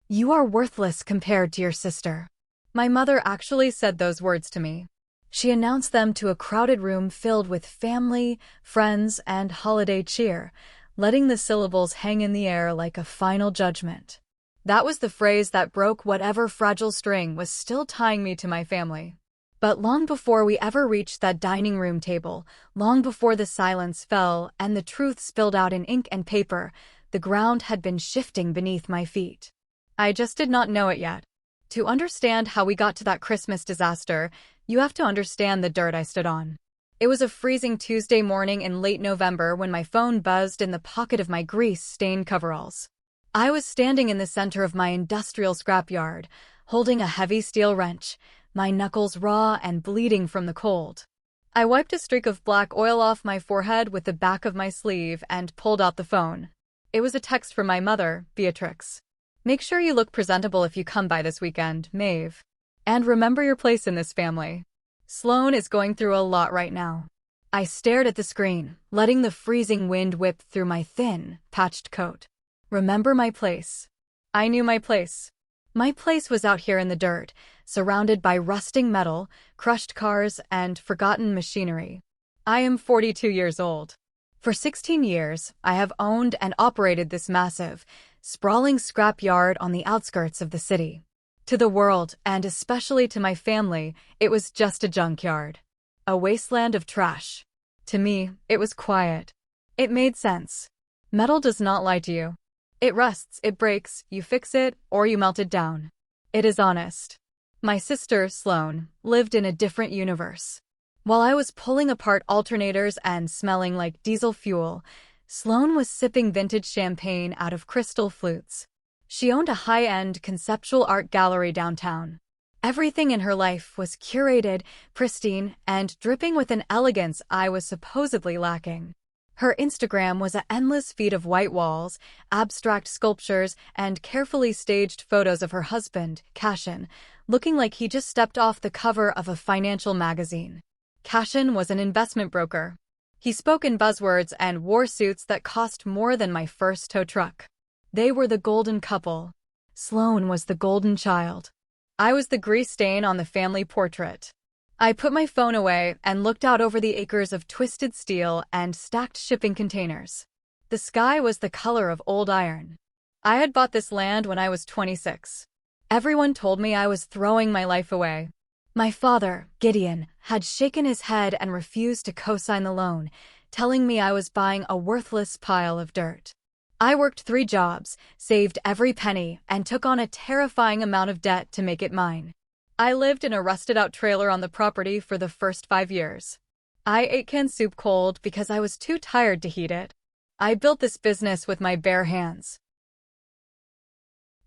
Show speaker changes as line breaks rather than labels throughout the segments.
"You are worthless compared to your sister." My mother actually said those words to me. She announced them to a crowded room filled with family, friends, and holiday cheer, letting the syllables hang in the air like a final judgment. That was the phrase that broke whatever fragile string was still tying me to my family. But long before we ever reached that dining room table, long before the silence fell and the truth spilled out in ink and paper, the ground had been shifting beneath my feet. I just did not know it yet. To understand how we got to that Christmas disaster, you have to understand the dirt I stood on. It was a freezing Tuesday morning in late November when my phone buzzed in the pocket of my grease-stained coveralls. I was standing in the center of my industrial scrapyard, holding a heavy steel wrench, my knuckles raw and bleeding from the cold. I wiped a streak of black oil off my forehead with the back of my sleeve and pulled out the phone. It was a text from my mother, Beatrix. "Make sure you look presentable if you come by this weekend, Maeve. And remember your place in this family. Sloane is going through a lot right now." I stared at the screen, letting the freezing wind whip through my thin, patched coat. Remember my place. I knew my place. My place was out here in the dirt, surrounded by rusting metal, crushed cars, and forgotten machinery. I am 42 years old. For 16 years, I have owned and operated this massive, sprawling scrapyard on the outskirts of the city. To the world, and especially to my family, it was just a junkyard. A wasteland of trash. To me, it was quiet. It made sense. Metal does not lie to you. It rusts, it breaks, you fix it, or you melt it down. It is honest. My sister, Sloane, lived in a different universe. While I was pulling apart alternators and smelling like diesel fuel, Sloane was sipping vintage champagne out of crystal flutes. She owned a high-end conceptual art gallery downtown. Everything in her life was curated, pristine, and dripping with an elegance I was supposedly lacking. Her Instagram was an endless feed of white walls, abstract sculptures, and carefully staged photos of her husband, Cashin, looking like he just stepped off the cover of a financial magazine. Cashin was an investment broker. He spoke in buzzwords and wore suits that cost more than my first tow truck. They were the golden couple. Sloane was the golden child. I was the grease stain on the family portrait. I put my phone away and looked out over the acres of twisted steel and stacked shipping containers. The sky was the color of old iron. I had bought this land when I was 26. Everyone told me I was throwing my life away. My father, Gideon, had shaken his head and refused to co-sign the loan, telling me I was buying a worthless pile of dirt. I worked 3 jobs, saved every penny, and took on a terrifying amount of debt to make it mine. I lived in a rusted-out trailer on the property for the first 5 years. I ate canned soup cold because I was too tired to heat it. I built this business with my bare hands.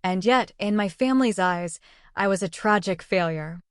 And yet, in my family's eyes, I was a tragic failure.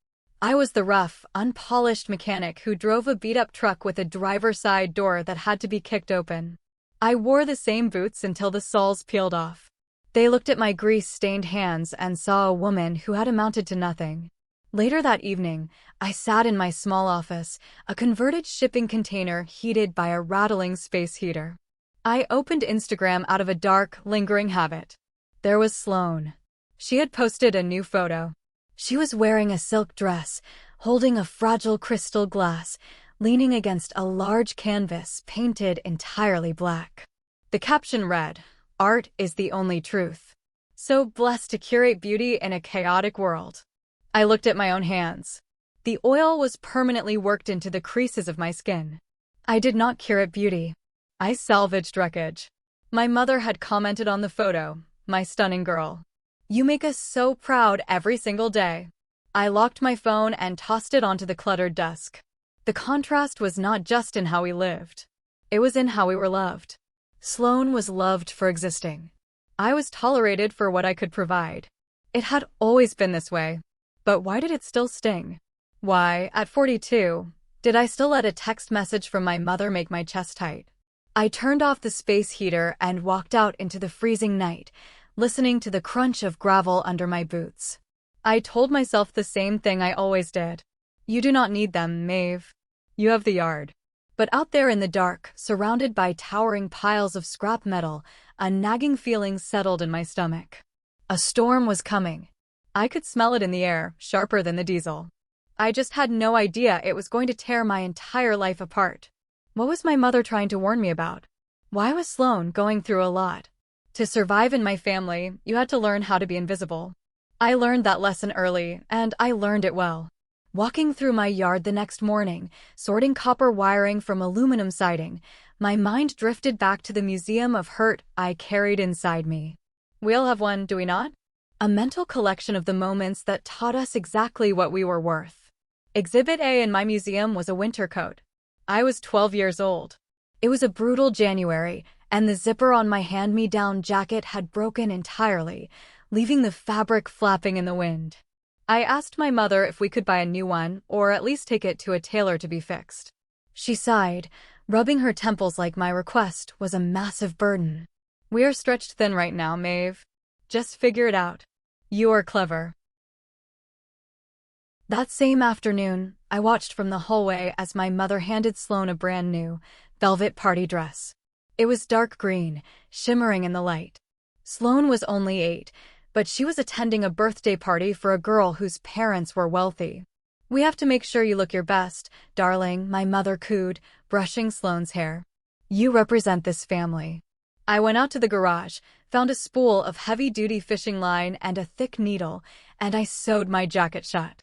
I was the rough, unpolished mechanic who drove a beat-up truck with a driver's side door that had to be kicked open. I wore the same boots until the soles peeled off. They looked at my grease-stained hands and saw a woman who had amounted to nothing. Later that evening, I sat in my small office, a converted shipping container heated by a rattling space heater. I opened Instagram out of a dark, lingering habit. There was Sloane. She had posted a new photo. She was wearing a silk dress, holding a fragile crystal glass, leaning against a large canvas painted entirely black. The caption read, "Art is the only truth." So blessed to curate beauty in a chaotic world. I looked at my own hands. The oil was permanently worked into the creases of my skin. I did not curate beauty. I salvaged wreckage. My mother had commented on the photo, "My stunning girl. You make us so proud every single day." I locked my phone and tossed it onto the cluttered desk. The contrast was not just in how we lived. It was in how we were loved. Sloane was loved for existing. I was tolerated for what I could provide. It had always been this way. But why did it still sting? Why, at 42, did I still let a text message from my mother make my chest tight? I turned off the space heater and walked out into the freezing night, listening to the crunch of gravel under my boots. I told myself the same thing I always did. You do not need them, Maeve. You have the yard. But out there in the dark, surrounded by towering piles of scrap metal, a nagging feeling settled in my stomach. A storm was coming. I could smell it in the air, sharper than the diesel. I just had no idea it was going to tear my entire life apart. What was my mother trying to warn me about? Why was Sloane going through a lot? To survive in my family, you had to learn how to be invisible. I learned that lesson early, and I learned it well. Walking through my yard the next morning, sorting copper wiring from aluminum siding, my mind drifted back to the museum of hurt I carried inside me. We all have one, do we not? A mental collection of the moments that taught us exactly what we were worth. Exhibit A in my museum was a winter coat. I was 12 years old. It was a brutal January, and the zipper on my hand-me-down jacket had broken entirely, leaving the fabric flapping in the wind. I asked my mother if we could buy a new one, or at least take it to a tailor to be fixed. She sighed, rubbing her temples like my request was a massive burden. We are stretched thin right now, Maeve. Just figure it out. You are clever. That same afternoon, I watched from the hallway as my mother handed Sloane a brand new, velvet party dress. It was dark green, shimmering in the light. Sloane was only 8, but she was attending a birthday party for a girl whose parents were wealthy. We have to make sure you look your best, darling, my mother cooed, brushing Sloane's hair. You represent this family. I went out to the garage, found a spool of heavy-duty fishing line and a thick needle, and I sewed my jacket shut.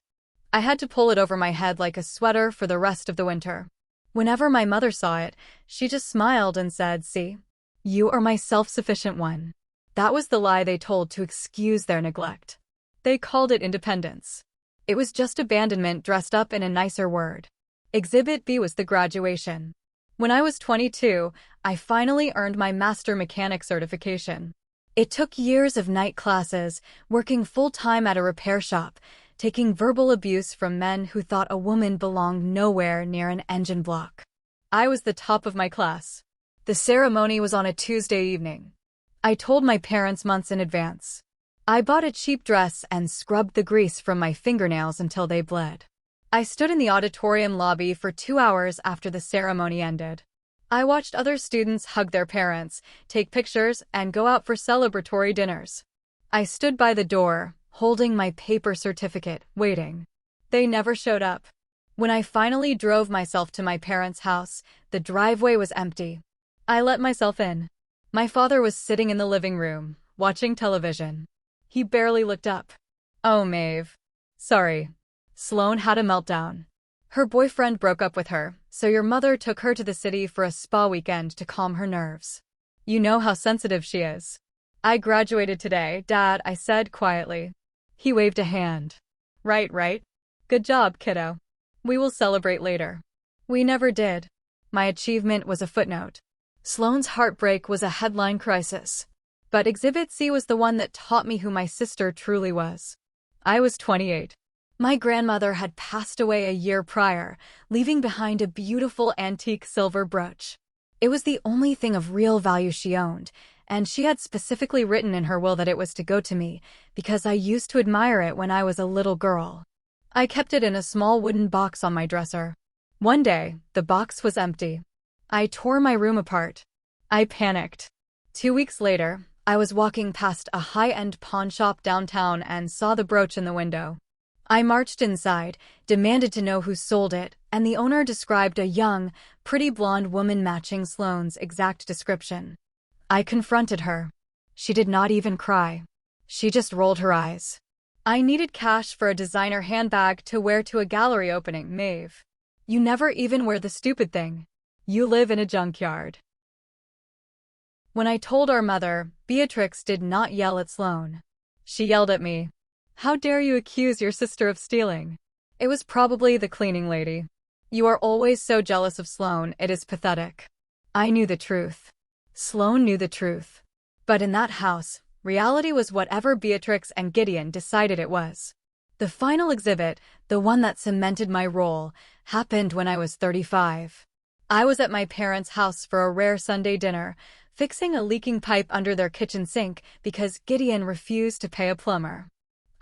I had to pull it over my head like a sweater for the rest of the winter. Whenever my mother saw it, she just smiled and said, "See? You are my self-sufficient one." That was the lie they told to excuse their neglect. They called it independence. It was just abandonment dressed up in a nicer word. Exhibit B was the graduation. When I was 22, I finally earned my master mechanic certification. It took years of night classes, working full-time at a repair shop, taking verbal abuse from men who thought a woman belonged nowhere near an engine block. I was the top of my class. The ceremony was on a Tuesday evening. I told my parents months in advance. I bought a cheap dress and scrubbed the grease from my fingernails until they bled. I stood in the auditorium lobby for 2 hours after the ceremony ended. I watched other students hug their parents, take pictures, and go out for celebratory dinners. I stood by the door, holding my paper certificate, waiting. They never showed up. When I finally drove myself to my parents' house, the driveway was empty. I let myself in. My father was sitting in the living room, watching television. He barely looked up. "Oh, Maeve. Sorry." Sloane had a meltdown. Her boyfriend broke up with her, so your mother took her to the city for a spa weekend to calm her nerves. You know how sensitive she is. "I graduated today, Dad," I said quietly. He waved a hand. Right. Good job, kiddo. We will celebrate later." We never did. My achievement was a footnote. Sloane's heartbreak was a headline crisis. But Exhibit C was the one that taught me who my sister truly was. I was 28. My grandmother had passed away a year prior, leaving behind a beautiful antique silver brooch. It was the only thing of real value she owned, and she had specifically written in her will that it was to go to me, because I used to admire it when I was a little girl. I kept it in a small wooden box on my dresser. One day, the box was empty. I tore my room apart. I panicked. 2 weeks later, I was walking past a high-end pawn shop downtown and saw the brooch in the window. I marched inside, demanded to know who sold it, and the owner described a young, pretty blonde woman matching Sloane's exact description. I confronted her. She did not even cry. She just rolled her eyes. "I needed cash for a designer handbag to wear to a gallery opening, Maeve. You never even wear the stupid thing. You live in a junkyard." When I told our mother, Beatrix did not yell at Sloane. She yelled at me. "How dare you accuse your sister of stealing?" It was probably the cleaning lady. "You are always so jealous of Sloane, it is pathetic." I knew the truth. Sloane knew the truth. But in that house, reality was whatever Beatrix and Gideon decided it was. The final exhibit, the one that cemented my role, happened when I was 35. I was at my parents' house for a rare Sunday dinner, fixing a leaking pipe under their kitchen sink because Gideon refused to pay a plumber.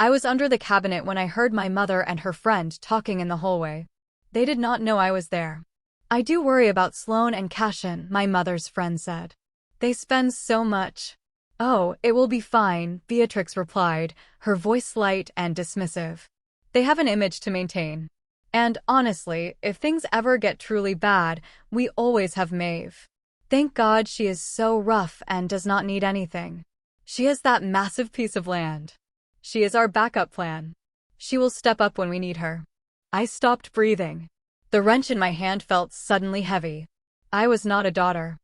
I was under the cabinet when I heard my mother and her friend talking in the hallway. They did not know I was there. "I do worry about Sloane and Cashin," my mother's friend said. "They spend so much." "Oh, it will be fine," Beatrix replied, her voice light and dismissive. "They have an image to maintain. And honestly, if things ever get truly bad, we always have Maeve. Thank God she is so rough and does not need anything. She has that massive piece of land. She is our backup plan. She will step up when we need her." I stopped breathing. The wrench in my hand felt suddenly heavy. I was not a daughter.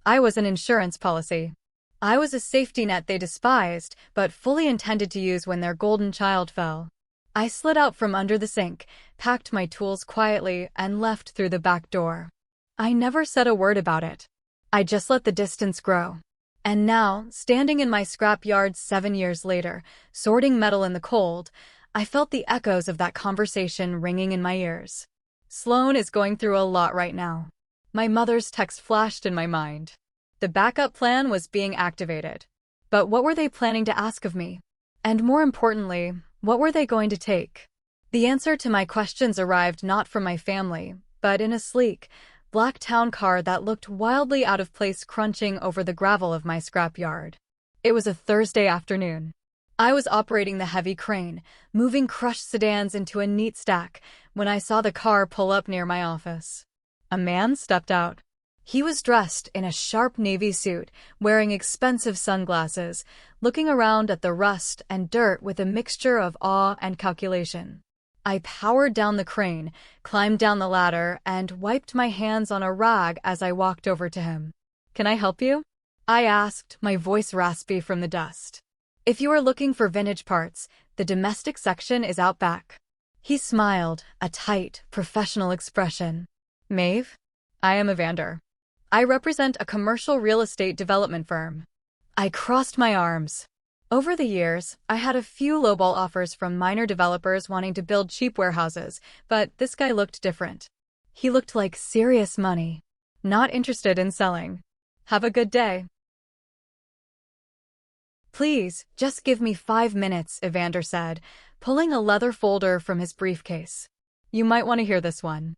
I was an insurance policy. I was a safety net they despised, but fully intended to use when their golden child fell. I slid out from under the sink, packed my tools quietly, and left through the back door. I never said a word about it. I just let the distance grow. And now, standing in my scrapyard 7 years later, sorting metal in the cold, I felt the echoes of that conversation ringing in my ears. Sloane is going through a lot right now. My mother's text flashed in my mind. The backup plan was being activated. But what were they planning to ask of me? And more importantly, what were they going to take? The answer to my questions arrived not from my family, but in a sleek, black town car that looked wildly out of place crunching over the gravel of my scrapyard. It was a Thursday afternoon. I was operating the heavy crane, moving crushed sedans into a neat stack, when I saw the car pull up near my office. A man stepped out. He was dressed in a sharp navy suit, wearing expensive sunglasses, looking around at the rust and dirt with a mixture of awe and calculation. I powered down the crane, climbed down the ladder, and wiped my hands on a rag as I walked over to him. "Can I help you?" I asked, my voice raspy from the dust. "If you are looking for vintage parts, the domestic section is out back." He smiled, a tight, professional expression. "Maeve? I am Evander. I represent a commercial real estate development firm." I crossed my arms. Over the years, I had a few lowball offers from minor developers wanting to build cheap warehouses, but this guy looked different. He looked like serious money. Not interested in selling. "Have a good day." "Please, just give me 5 minutes," Evander said, pulling a leather folder from his briefcase. "You might want to hear this one."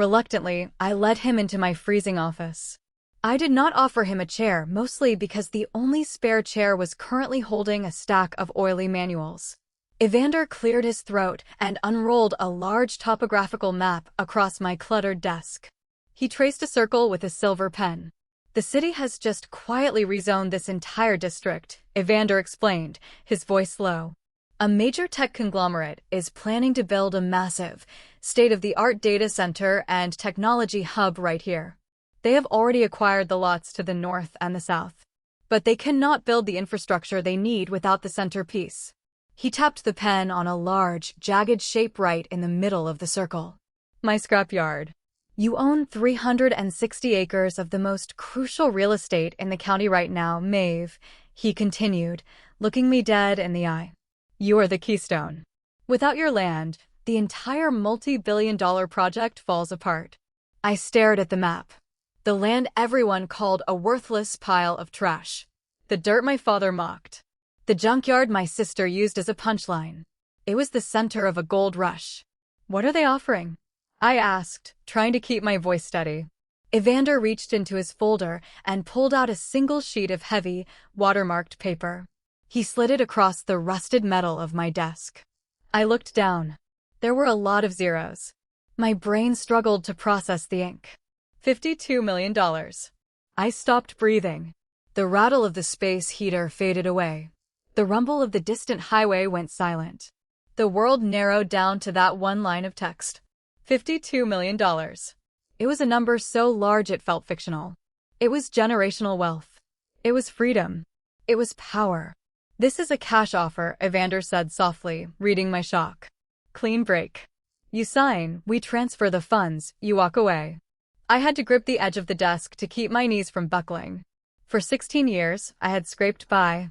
Reluctantly, I led him into my freezing office. I did not offer him a chair, mostly because the only spare chair was currently holding a stack of oily manuals. Evander cleared his throat and unrolled a large topographical map across my cluttered desk. He traced a circle with a silver pen. "The city has just quietly rezoned this entire district," Evander explained, his voice low. "A major tech conglomerate is planning to build a massive, state-of-the-art data center and technology hub right here. They have already acquired the lots to the north and the south. But they cannot build the infrastructure they need without the centerpiece." He tapped the pen on a large, jagged shape right in the middle of the circle. "My scrapyard. You own 360 acres of the most crucial real estate in the county right now, Maeve," he continued, looking me dead in the eye. "You are the keystone. Without your land, the entire multi-billion-dollar project falls apart." I stared at the map. The land everyone called a worthless pile of trash. The dirt my father mocked. The junkyard my sister used as a punchline. It was the center of a gold rush. "What are they offering?" I asked, trying to keep my voice steady. Evander reached into his folder and pulled out a single sheet of heavy, watermarked paper. He slid it across the rusted metal of my desk. I looked down. There were a lot of zeros. My brain struggled to process the ink. $52 million. I stopped breathing. The rattle of the space heater faded away. The rumble of the distant highway went silent. The world narrowed down to that one line of text. $52 million. It was a number so large it felt fictional. It was generational wealth. It was freedom. It was power. "This is a cash offer," Evander said softly, reading my shock. "Clean break. You sign, we transfer the funds, you walk away." I had to grip the edge of the desk to keep my knees from buckling. For 16 years, I had scraped by.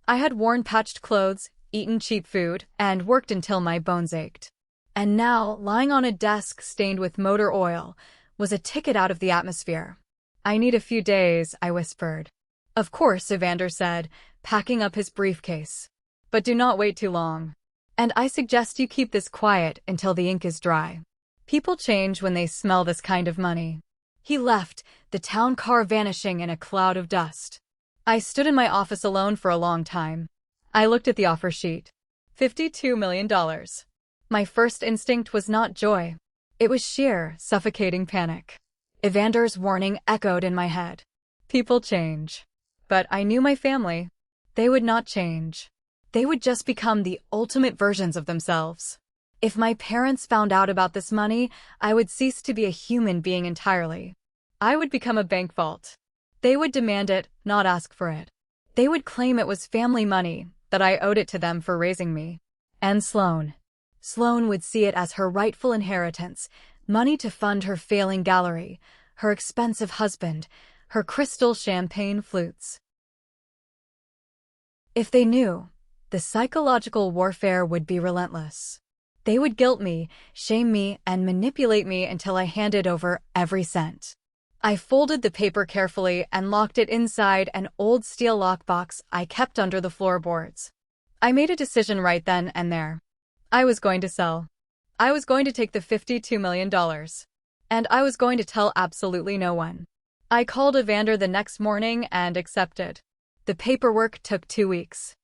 I had worn patched clothes, eaten cheap food, and worked until my bones ached. And now, lying on a desk stained with motor oil, was a ticket out of the atmosphere. "I need a few days," I whispered. "Of course," Evander said, packing up his briefcase. "But do not wait too long. And I suggest you keep this quiet until the ink is dry. People change when they smell this kind of money." He left, the town car vanishing in a cloud of dust. I stood in my office alone for a long time. I looked at the offer sheet. $52 million. My first instinct was not joy. It was sheer, suffocating panic. Evander's warning echoed in my head. People change. But I knew my family. They would not change. They would just become the ultimate versions of themselves. If my parents found out about this money, I would cease to be a human being entirely. I would become a bank vault. They would demand it, not ask for it. They would claim it was family money, that I owed it to them for raising me. And Sloane. Sloane would see it as her rightful inheritance, money to fund her failing gallery, her expensive husband, her crystal champagne flutes. If they knew, the psychological warfare would be relentless. They would guilt me, shame me, and manipulate me until I handed over every cent. I folded the paper carefully and locked it inside an old steel lockbox I kept under the floorboards. I made a decision right then and there. I was going to sell. I was going to take the $52 million. And I was going to tell absolutely no one. I called Evander the next morning and accepted. The paperwork took 2 weeks.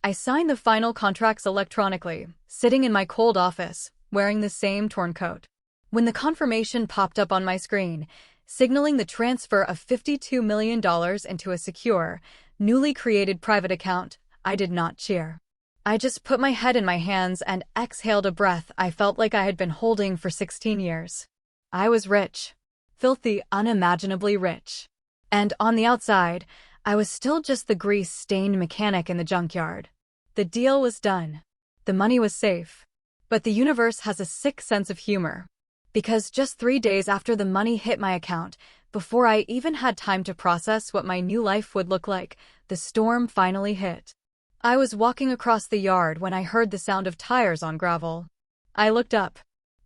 I signed the final contracts electronically, sitting in my cold office, wearing the same torn coat. When the confirmation popped up on my screen, signaling the transfer of $52 million into a secure, newly created private account, I did not cheer. I just put my head in my hands and exhaled a breath I felt like I had been holding for 16 years. I was rich. Filthy, unimaginably rich. And on the outside, I was still just the grease-stained mechanic in the junkyard. The deal was done. The money was safe. But the universe has a sick sense of humor. Because just 3 days after the money hit my account, before I even had time to process what my new life would look like, the storm finally hit. I was walking across the yard when I heard the sound of tires on gravel. I looked up.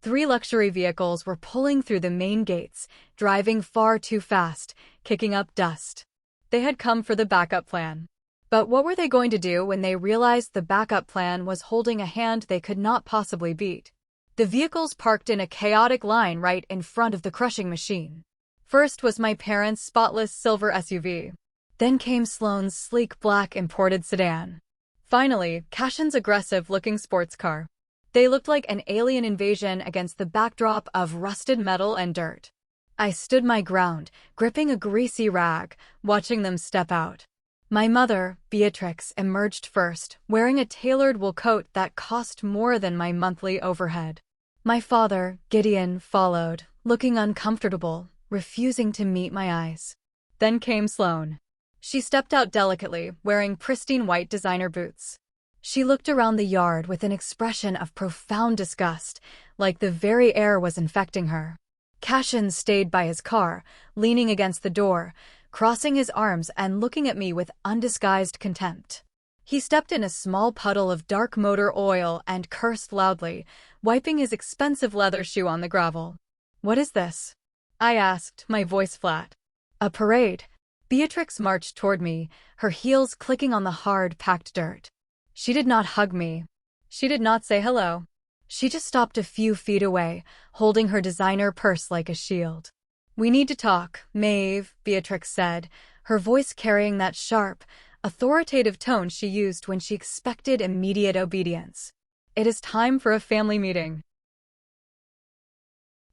3 luxury vehicles were pulling through the main gates, driving far too fast, kicking up dust. They had come for the backup plan. But what were they going to do when they realized the backup plan was holding a hand they could not possibly beat? The vehicles parked in a chaotic line right in front of the crushing machine. First was my parents' spotless silver SUV. Then came Sloane's sleek black imported sedan. Finally, Cashin's aggressive-looking sports car. They looked like an alien invasion against the backdrop of rusted metal and dirt. I stood my ground, gripping a greasy rag, watching them step out. My mother, Beatrix, emerged first, wearing a tailored wool coat that cost more than my monthly overhead. My father, Gideon, followed, looking uncomfortable, refusing to meet my eyes. Then came Sloane. She stepped out delicately, wearing pristine white designer boots. She looked around the yard with an expression of profound disgust, like the very air was infecting her. Cashin stayed by his car, leaning against the door, crossing his arms and looking at me with undisguised contempt. He stepped in a small puddle of dark motor oil and cursed loudly, wiping his expensive leather shoe on the gravel. "What is this?" I asked, my voice flat. "A parade." Beatrix marched toward me, her heels clicking on the hard, packed dirt. She did not hug me. She did not say hello. She just stopped a few feet away, holding her designer purse like a shield. "We need to talk, Maeve," Beatrix said, her voice carrying that sharp, authoritative tone she used when she expected immediate obedience. "It is time for a family meeting."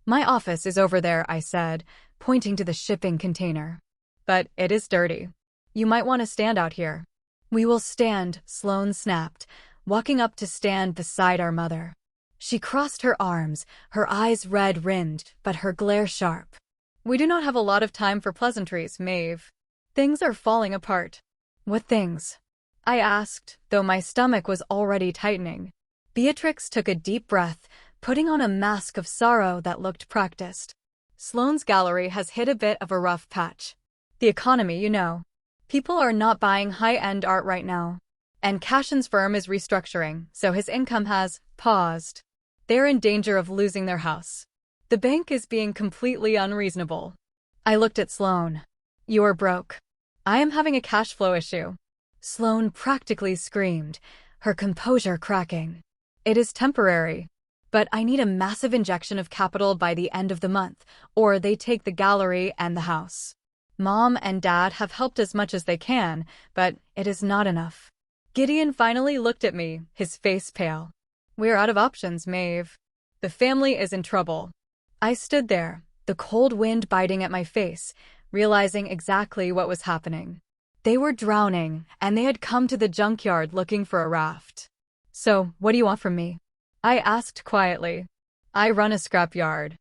"My office is over there," I said, pointing to the shipping container. "But it is dirty. You might want to stand out here." "We will stand," Sloane snapped, walking up to stand beside our mother. She crossed her arms, her eyes red-rimmed, but her glare sharp. "We do not have a lot of time for pleasantries, Maeve. Things are falling apart." "What things?" I asked, though my stomach was already tightening. Beatrix took a deep breath, putting on a mask of sorrow that looked practiced. "Sloane's gallery has hit a bit of a rough patch. The economy, you know. People are not buying high-end art right now. And Cashin's firm is restructuring, so his income has paused. They're in danger of losing their house. The bank is being completely unreasonable." I looked at Sloane. "You are broke." "I am having a cash flow issue." Sloane practically screamed, her composure cracking. "It is temporary. But I need a massive injection of capital by the end of the month, or they take the gallery and the house." Mom and Dad have helped as much as they can, but it is not enough. Gideon finally looked at me, his face pale. We're out of options, Maeve. The family is in trouble. I stood there, the cold wind biting at my face, realizing exactly what was happening. They were drowning, and they had come to the junkyard looking for a raft. So, what do you want from me? I asked quietly. I run a scrapyard.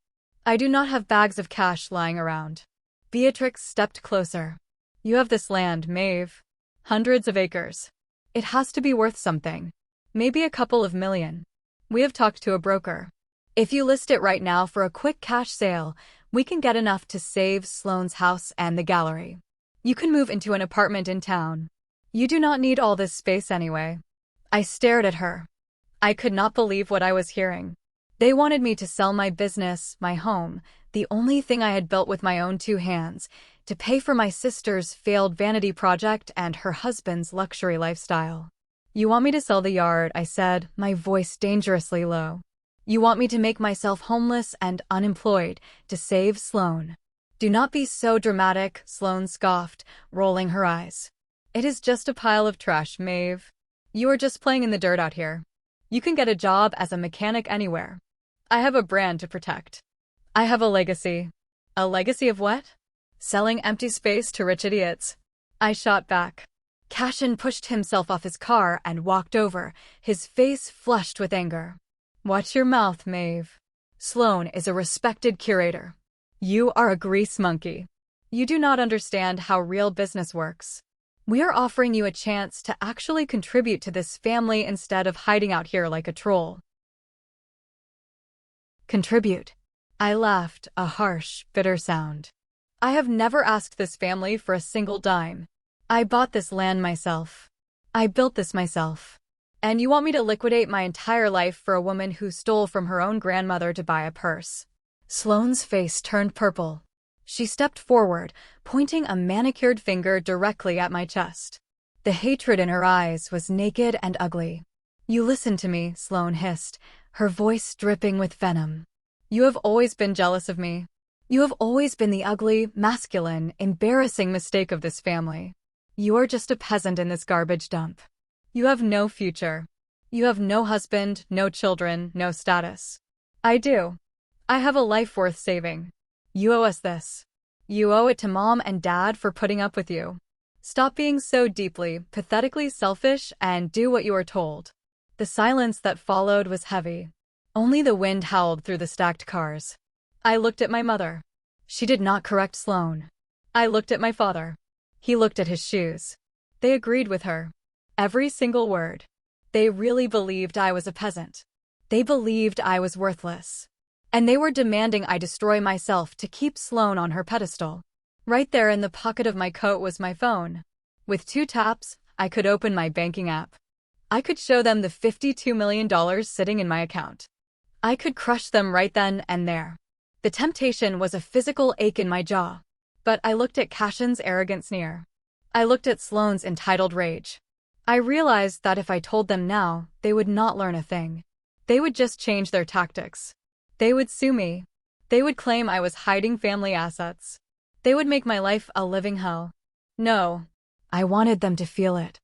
I do not have bags of cash lying around. Beatrix stepped closer. You have this land, Maeve. Hundreds of acres. It has to be worth something. Maybe a couple of million. We have talked to a broker. If you list it right now for a quick cash sale, we can get enough to save Sloane's house and the gallery. You can move into an apartment in town. You do not need all this space anyway. I stared at her. I could not believe what I was hearing. They wanted me to sell my business, my home, the only thing I had built with my own two hands, to pay for my sister's failed vanity project and her husband's luxury lifestyle. You want me to sell the yard, I said, my voice dangerously low. You want me to make myself homeless and unemployed to save Sloane. Do not be so dramatic, Sloane scoffed, rolling her eyes. It is just a pile of trash, Maeve. You are just playing in the dirt out here. You can get a job as a mechanic anywhere. I have a brand to protect. I have a legacy. A legacy of what? Selling empty space to rich idiots. I shot back. Cashin pushed himself off his car and walked over, his face flushed with anger. Watch your mouth, Maeve. Sloane is a respected curator. You are a grease monkey. You do not understand how real business works. We are offering you a chance to actually contribute to this family instead of hiding out here like a troll. Contribute. I laughed, a harsh, bitter sound. I have never asked this family for a single dime. I bought this land myself. I built this myself. And you want me to liquidate my entire life for a woman who stole from her own grandmother to buy a purse? Sloane's face turned purple. She stepped forward, pointing a manicured finger directly at my chest. The hatred in her eyes was naked and ugly. You listen to me, Sloane hissed, her voice dripping with venom. You have always been jealous of me. You have always been the ugly, masculine, embarrassing mistake of this family. You are just a peasant in this garbage dump. You have no future. You have no husband, no children, no status. I do. I have a life worth saving. You owe us this. You owe it to Mom and Dad for putting up with you. Stop being so deeply, pathetically selfish and do what you are told. The silence that followed was heavy. Only the wind howled through the stacked cars. I looked at my mother. She did not correct Sloane. I looked at my father. He looked at his shoes. They agreed with her. Every single word. They really believed I was a peasant. They believed I was worthless. And they were demanding I destroy myself to keep Sloane on her pedestal. Right there in the pocket of my coat was my phone. With 2 taps, I could open my banking app. I could show them the $52 million sitting in my account. I could crush them right then and there. The temptation was a physical ache in my jaw. But I looked at Cashin's arrogant sneer. I looked at Sloane's entitled rage. I realized that if I told them now, they would not learn a thing. They would just change their tactics. They would sue me. They would claim I was hiding family assets. They would make my life a living hell. No. I wanted them to feel it.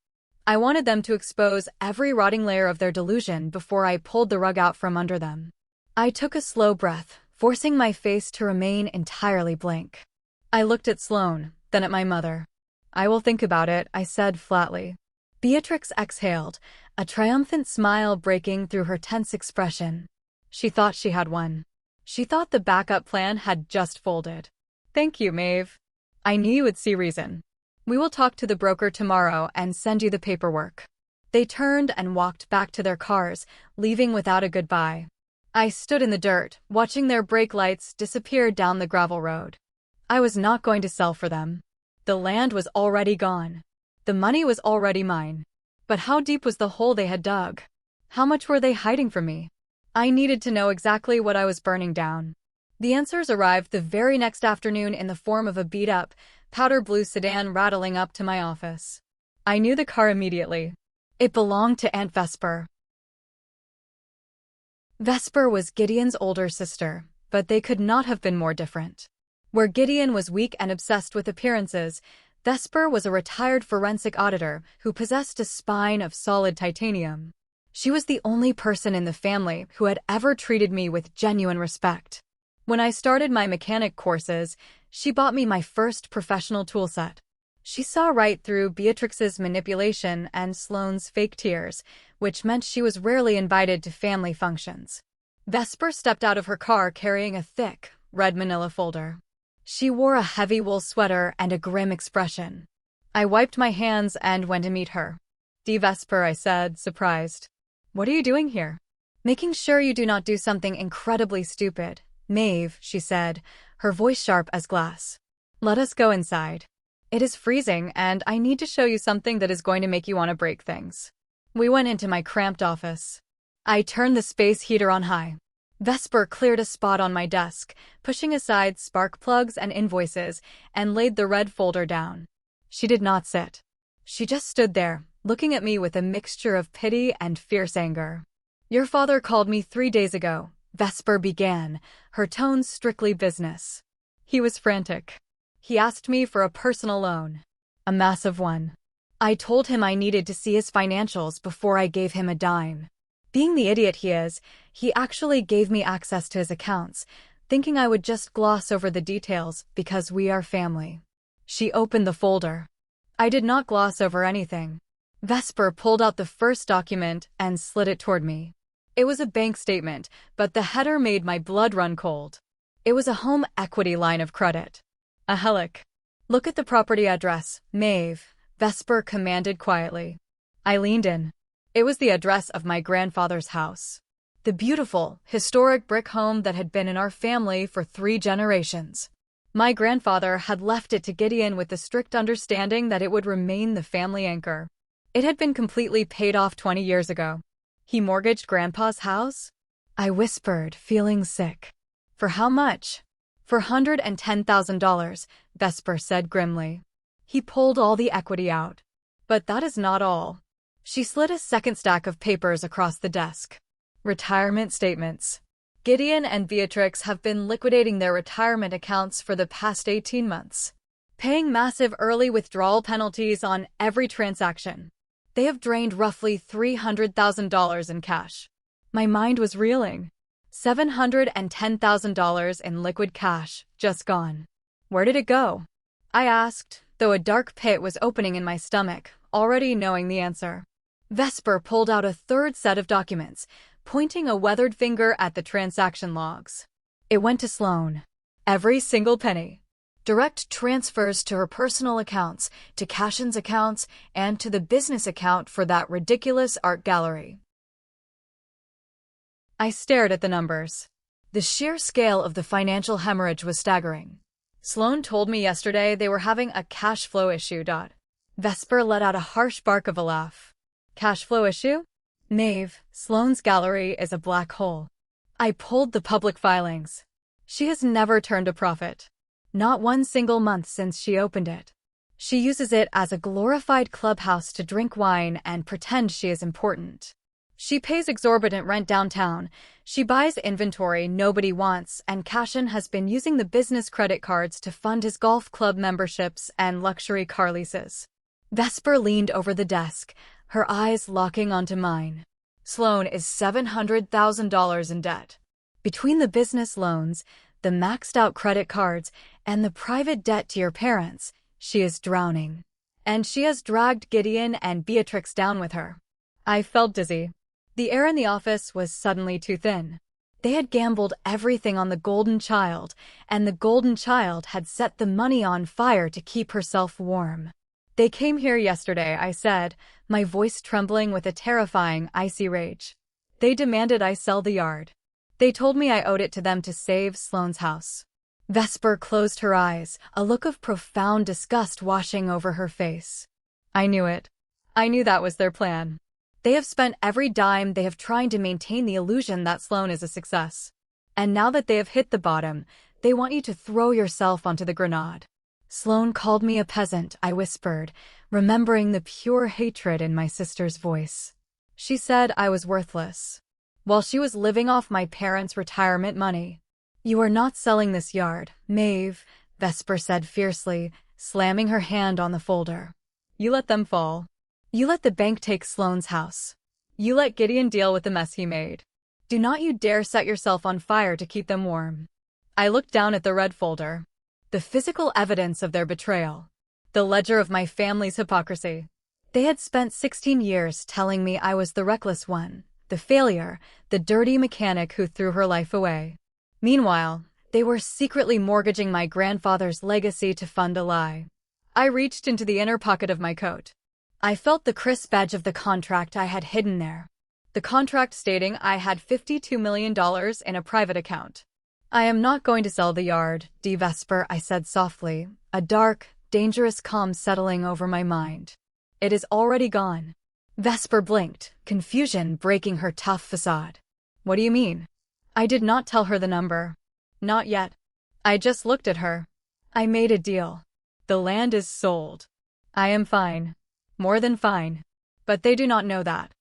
I wanted them to expose every rotting layer of their delusion before I pulled the rug out from under them. I took a slow breath, forcing my face to remain entirely blank. I looked at Sloane, then at my mother. I will think about it, I said flatly. Beatrix exhaled, a triumphant smile breaking through her tense expression. She thought she had won. She thought the backup plan had just folded. Thank you, Maeve. I knew you would see reason. We will talk to the broker tomorrow and send you the paperwork. They turned and walked back to their cars, leaving without a goodbye. I stood in the dirt, watching their brake lights disappear down the gravel road. I was not going to sell for them. The land was already gone. The money was already mine. But how deep was the hole they had dug? How much were they hiding from me? I needed to know exactly what I was burning down. The answers arrived the very next afternoon in the form of a beat-up, powder blue sedan rattling up to my office. I knew the car immediately. It belonged to Aunt Vesper. Vesper was Gideon's older sister, but they could not have been more different. Where Gideon was weak and obsessed with appearances, Vesper was a retired forensic auditor who possessed a spine of solid titanium. She was the only person in the family who had ever treated me with genuine respect. When I started my mechanic courses, she bought me my first professional toolset. She saw right through Beatrix's manipulation and Sloane's fake tears, which meant she was rarely invited to family functions. Vesper stepped out of her car carrying a thick, red manila folder. She wore a heavy wool sweater and a grim expression. I wiped my hands and went to meet her. "D. Vesper," I said, surprised. "What are you doing here?" "Making sure you do not do something incredibly stupid, Maeve," she said, her voice sharp as glass. "Let us go inside. It is freezing, and I need to show you something that is going to make you want to break things." We went into my cramped office. I turned the space heater on high. Vesper cleared a spot on my desk, pushing aside spark plugs and invoices, and laid the red folder down. She did not sit. She just stood there, looking at me with a mixture of pity and fierce anger. "Your father called me 3 days ago," Vesper began, her tone strictly business. "He was frantic. He asked me for a personal loan. A massive one. I told him I needed to see his financials before I gave him a dime. Being the idiot he is, he actually gave me access to his accounts, thinking I would just gloss over the details because we are family." She opened the folder. I did not gloss over anything. Vesper pulled out the first document and slid it toward me. It was a bank statement, but the header made my blood run cold. It was a home equity line of credit. A helic. "Look at the property address, Maeve," Vesper commanded quietly. I leaned in. It was the address of my grandfather's house. The beautiful, historic brick home that had been in our family for 3 generations. My grandfather had left it to Gideon with the strict understanding that it would remain the family anchor. It had been completely paid off 20 years ago. "He mortgaged Grandpa's house?" I whispered, feeling sick. "For how much?" "For $110,000, Vesper said grimly. "He pulled all the equity out. But that is not all." She slid a second stack of papers across the desk. "Retirement statements. Gideon and Beatrix have been liquidating their retirement accounts for the past 18 months, paying massive early withdrawal penalties on every transaction. They have drained roughly $300,000 in cash." My mind was reeling. $710,000 in liquid cash, just gone. "Where did it go?" I asked, though a dark pit was opening in my stomach, already knowing the answer. Vesper pulled out a third set of documents, pointing a weathered finger at the transaction logs. "It went to Sloane. Every single penny. Direct transfers to her personal accounts, to Cashin's accounts, and to the business account for that ridiculous art gallery." I stared at the numbers. The sheer scale of the financial hemorrhage was staggering. "Sloane told me yesterday they were having a cash flow issue. Vesper let out a harsh bark of a laugh. "Cash flow issue? Maeve, Sloane's gallery is a black hole." I pulled the public filings. She has never turned a profit. Not one single month since she opened it. She uses it as a glorified clubhouse to drink wine and pretend she is important. She pays exorbitant rent downtown. She buys inventory nobody wants, and Cashin has been using the business credit cards to fund his golf club memberships and luxury car leases." Vesper leaned over the desk, her eyes locking onto mine. "Sloane is $700,000 in debt. Between the business loans, the maxed-out credit cards, and the private debt to your parents, she is drowning. And she has dragged Gideon and Beatrix down with her." I felt dizzy. The air in the office was suddenly too thin. They had gambled everything on the golden child, and the golden child had set the money on fire to keep herself warm. "They came here yesterday," I said, my voice trembling with a terrifying, icy rage. "They demanded I sell the yard. They told me I owed it to them to save Sloane's house." Vesper closed her eyes, a look of profound disgust washing over her face. "I knew it. I knew that was their plan. They have spent every dime they have trying to maintain the illusion that Sloane is a success. And now that they have hit the bottom, they want you to throw yourself onto the grenade." "Sloane called me a peasant," I whispered, remembering the pure hatred in my sister's voice. "She said I was worthless, while she was living off my parents' retirement money." "You are not selling this yard, Maeve," Vesper said fiercely, slamming her hand on the folder. You let them fall. You let the bank take Sloane's house. You let Gideon deal with the mess he made. Do not you dare set yourself on fire to keep them warm. I looked down at the red folder. The physical evidence of their betrayal. The ledger of my family's hypocrisy. They had spent 16 years telling me I was the reckless one, the failure, the dirty mechanic who threw her life away. Meanwhile, they were secretly mortgaging my grandfather's legacy to fund a lie. I reached into the inner pocket of my coat. I felt the crisp edge of the contract I had hidden there. The contract stating I had $52 million in a private account. I am not going to sell the yard, Vesper, I said softly, a dark, dangerous calm settling over my mind. It is already gone. Vesper blinked, confusion breaking her tough facade. What do you mean? I did not tell her the number. Not yet. I just looked at her. I made a deal. The land is sold. I am fine. More than fine. But they do not know that.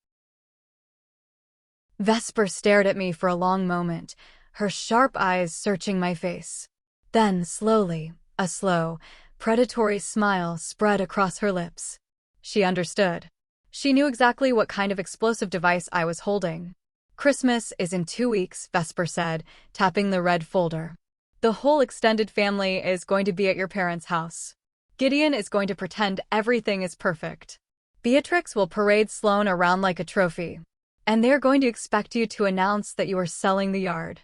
Vesper stared at me for a long moment, her sharp eyes searching my face. Then, slowly, a slow, predatory smile spread across her lips. She understood. She knew exactly what kind of explosive device I was holding. Christmas is in 2 weeks, Vesper said, tapping the red folder. The whole extended family is going to be at your parents' house. Gideon is going to pretend everything is perfect. Beatrix will parade Sloane around like a trophy. And they're going to expect you to announce that you are selling the yard.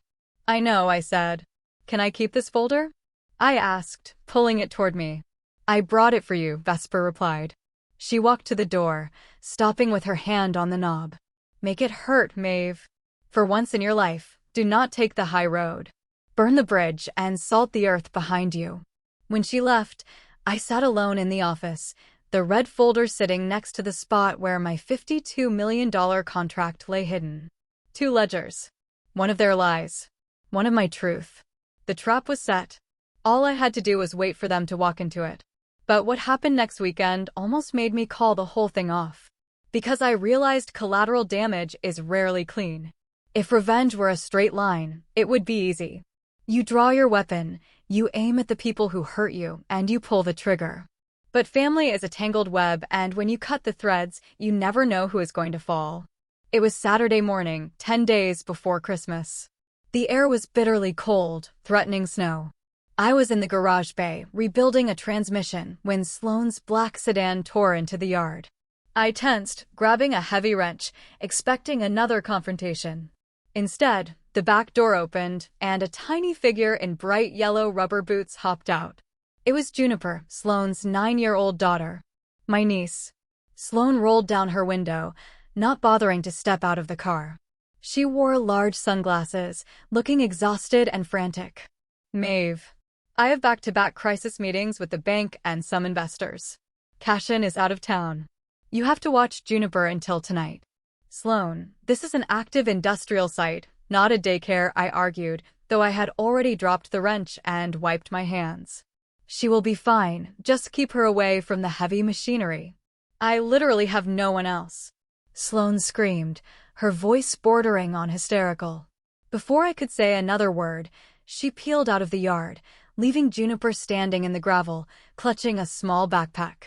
I know, I said. Can I keep this folder? I asked, pulling it toward me. I brought it for you, Vesper replied. She walked to the door, stopping with her hand on the knob. Make it hurt, Maeve. For once in your life, do not take the high road. Burn the bridge and salt the earth behind you. When she left, I sat alone in the office, the red folder sitting next to the spot where my $52 million contract lay hidden. 2 ledgers. One of their lies. One of my truth. The trap was set. All I had to do was wait for them to walk into it. But what happened next weekend almost made me call the whole thing off. Because I realized collateral damage is rarely clean. If revenge were a straight line, it would be easy. You draw your weapon, you aim at the people who hurt you, and you pull the trigger. But family is a tangled web, and when you cut the threads, you never know who is going to fall. It was Saturday morning, 10 days before Christmas. The air was bitterly cold, threatening snow. I was in the garage bay, rebuilding a transmission, when Sloane's black sedan tore into the yard. I tensed, grabbing a heavy wrench, expecting another confrontation. Instead, the back door opened, and a tiny figure in bright yellow rubber boots hopped out. It was Juniper, Sloane's 9-year-old daughter. My niece. Sloane rolled down her window, not bothering to step out of the car. She wore large sunglasses, looking exhausted and frantic. Maeve. I have back-to-back crisis meetings with the bank and some investors. Cashin is out of town. You have to watch Juniper until tonight. Sloane, this is an active industrial site, not a daycare, I argued, though I had already dropped the wrench and wiped my hands. She will be fine, just keep her away from the heavy machinery. I literally have no one else. Sloane screamed, her voice bordering on hysterical. Before I could say another word, she peeled out of the yard, leaving Juniper standing in the gravel, clutching a small backpack.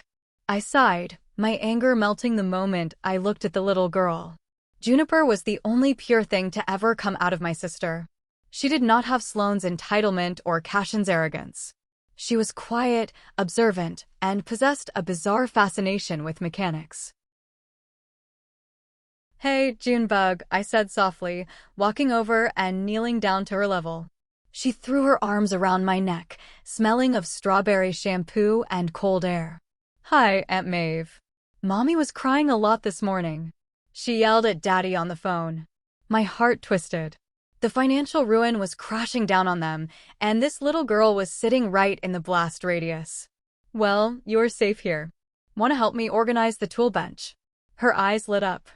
I sighed, my anger melting the moment I looked at the little girl. Juniper was the only pure thing to ever come out of my sister. She did not have Sloane's entitlement or Cashin's arrogance. She was quiet, observant, and possessed a bizarre fascination with mechanics. Hey, Junebug, I said softly, walking over and kneeling down to her level. She threw her arms around my neck, smelling of strawberry shampoo and cold air. Hi, Aunt Maeve. Mommy was crying a lot this morning. She yelled at Daddy on the phone. My heart twisted. The financial ruin was crashing down on them, and this little girl was sitting right in the blast radius. Well, you're safe here. Want to help me organize the tool bench? Her eyes lit up.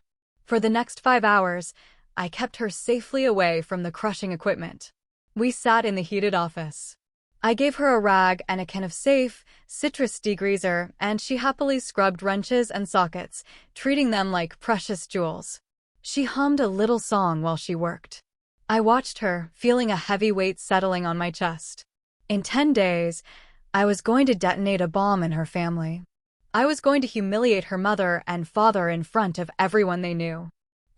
For the next 5 hours, I kept her safely away from the crushing equipment. We sat in the heated office. I gave her a rag and a can of safe, citrus degreaser, and she happily scrubbed wrenches and sockets, treating them like precious jewels. She hummed a little song while she worked. I watched her, feeling a heavy weight settling on my chest. In 10 days, I was going to detonate a bomb in her family. I was going to humiliate her mother and father in front of everyone they knew.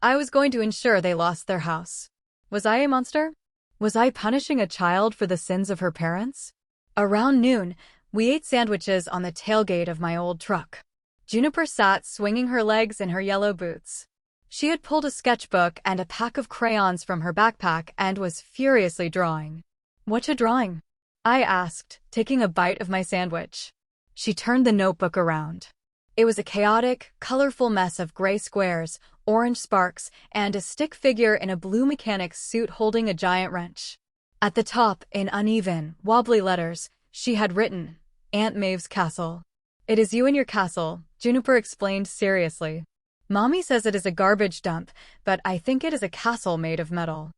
I was going to ensure they lost their house. Was I a monster? Was I punishing a child for the sins of her parents? Around noon, we ate sandwiches on the tailgate of my old truck. Juniper sat swinging her legs in her yellow boots. She had pulled a sketchbook and a pack of crayons from her backpack and was furiously drawing. "What you drawing?" I asked, taking a bite of my sandwich. She turned the notebook around. It was a chaotic, colorful mess of gray squares, orange sparks, and a stick figure in a blue mechanic's suit holding a giant wrench. At the top, in uneven, wobbly letters, she had written, "Aunt Maeve's castle." "It is you and your castle," Juniper explained seriously. "Mommy says it is a garbage dump, but I think it is a castle made of metal."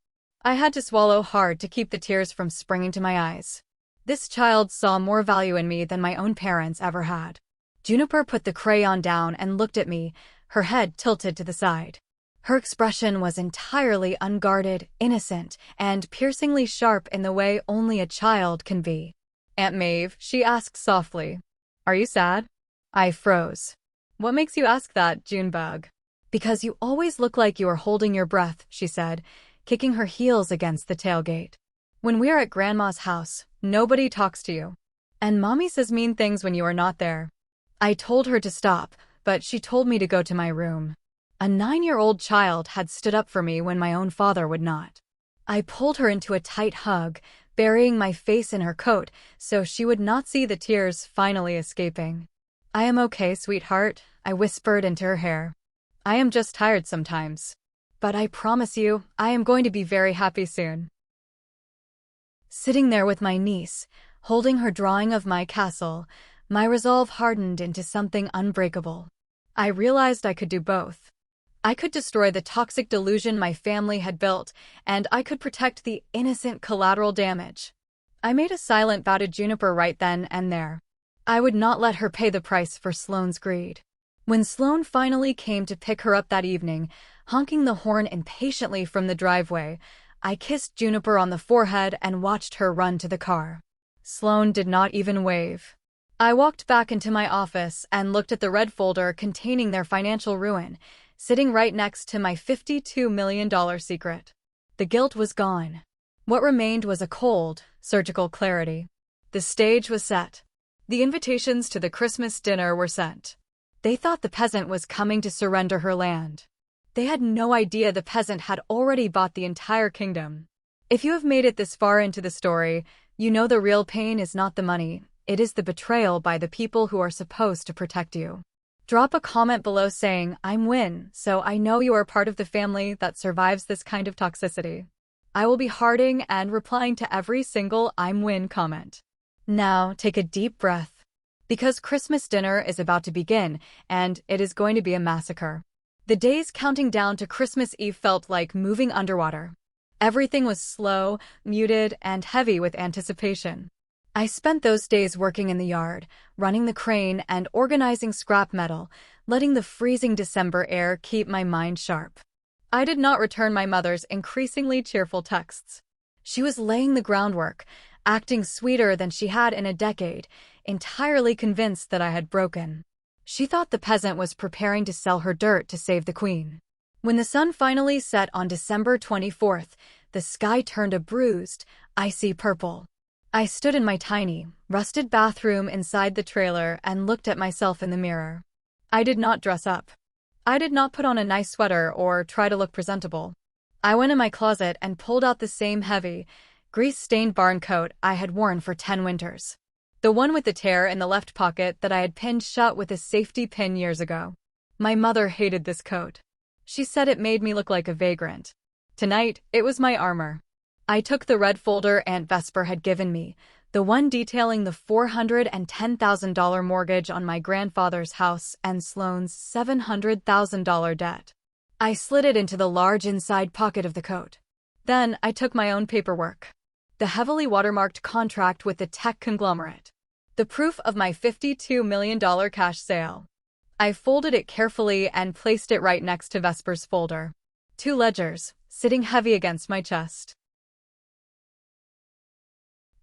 I had to swallow hard to keep the tears from springing to my eyes. This child saw more value in me than my own parents ever had. Juniper put the crayon down and looked at me, her head tilted to the side. Her expression was entirely unguarded, innocent, and piercingly sharp in the way only a child can be. "Aunt Maeve," she asked softly, "are you sad?" I froze. "What makes you ask that, Junebug?" "Because you always look like you are holding your breath," she said, kicking her heels against the tailgate. "When we're at Grandma's house, nobody talks to you. And Mommy says mean things when you are not there." I told her to stop, but she told me to go to my room. A 9-year-old child had stood up for me when my own father would not. I pulled her into a tight hug, burying my face in her coat so she would not see the tears finally escaping. "I am okay, sweetheart," I whispered into her hair. "I am just tired sometimes. But I promise you, I am going to be very happy soon." Sitting there with my niece, holding her drawing of my castle, my resolve hardened into something unbreakable. I realized I could do both. I could destroy the toxic delusion my family had built, and I could protect the innocent collateral damage. I made a silent vow to Juniper right then and there. I would not let her pay the price for Sloane's greed. When Sloane finally came to pick her up that evening, honking the horn impatiently from the driveway, I kissed Juniper on the forehead and watched her run to the car. Sloane did not even wave. I walked back into my office and looked at the red folder containing their financial ruin, sitting right next to my $52 million secret. The guilt was gone. What remained was a cold, surgical clarity. The stage was set. The invitations to the Christmas dinner were sent. They thought the peasant was coming to surrender her land. They had no idea the peasant had already bought the entire kingdom. If you have made it this far into the story, you know the real pain is not the money, it is the betrayal by the people who are supposed to protect you. Drop a comment below saying, "I'm Win," so I know you are part of the family that survives this kind of toxicity. I will be hearting and replying to every single "I'm Win" comment. Now, take a deep breath. Because Christmas dinner is about to begin, and it is going to be a massacre. The days counting down to Christmas Eve felt like moving underwater. Everything was slow, muted, and heavy with anticipation. I spent those days working in the yard, running the crane and organizing scrap metal, letting the freezing December air keep my mind sharp. I did not return my mother's increasingly cheerful texts. She was laying the groundwork, acting sweeter than she had in a decade, entirely convinced that I had broken. She thought the peasant was preparing to sell her dirt to save the queen. When the sun finally set on December 24th, the sky turned a bruised, icy purple. I stood in my tiny, rusted bathroom inside the trailer and looked at myself in the mirror. I did not dress up. I did not put on a nice sweater or try to look presentable. I went in my closet and pulled out the same heavy, grease-stained barn coat I had worn for 10 winters. The one with the tear in the left pocket that I had pinned shut with a safety pin years ago. My mother hated this coat. She said it made me look like a vagrant. Tonight, it was my armor. I took the red folder Aunt Vesper had given me, the one detailing the $410,000 mortgage on my grandfather's house and Sloane's $700,000 debt. I slid it into the large inside pocket of the coat. Then I took my own paperwork. The heavily watermarked contract with the tech conglomerate. The proof of my $52 million cash sale. I folded it carefully and placed it right next to Vesper's folder. 2 ledgers, sitting heavy against my chest.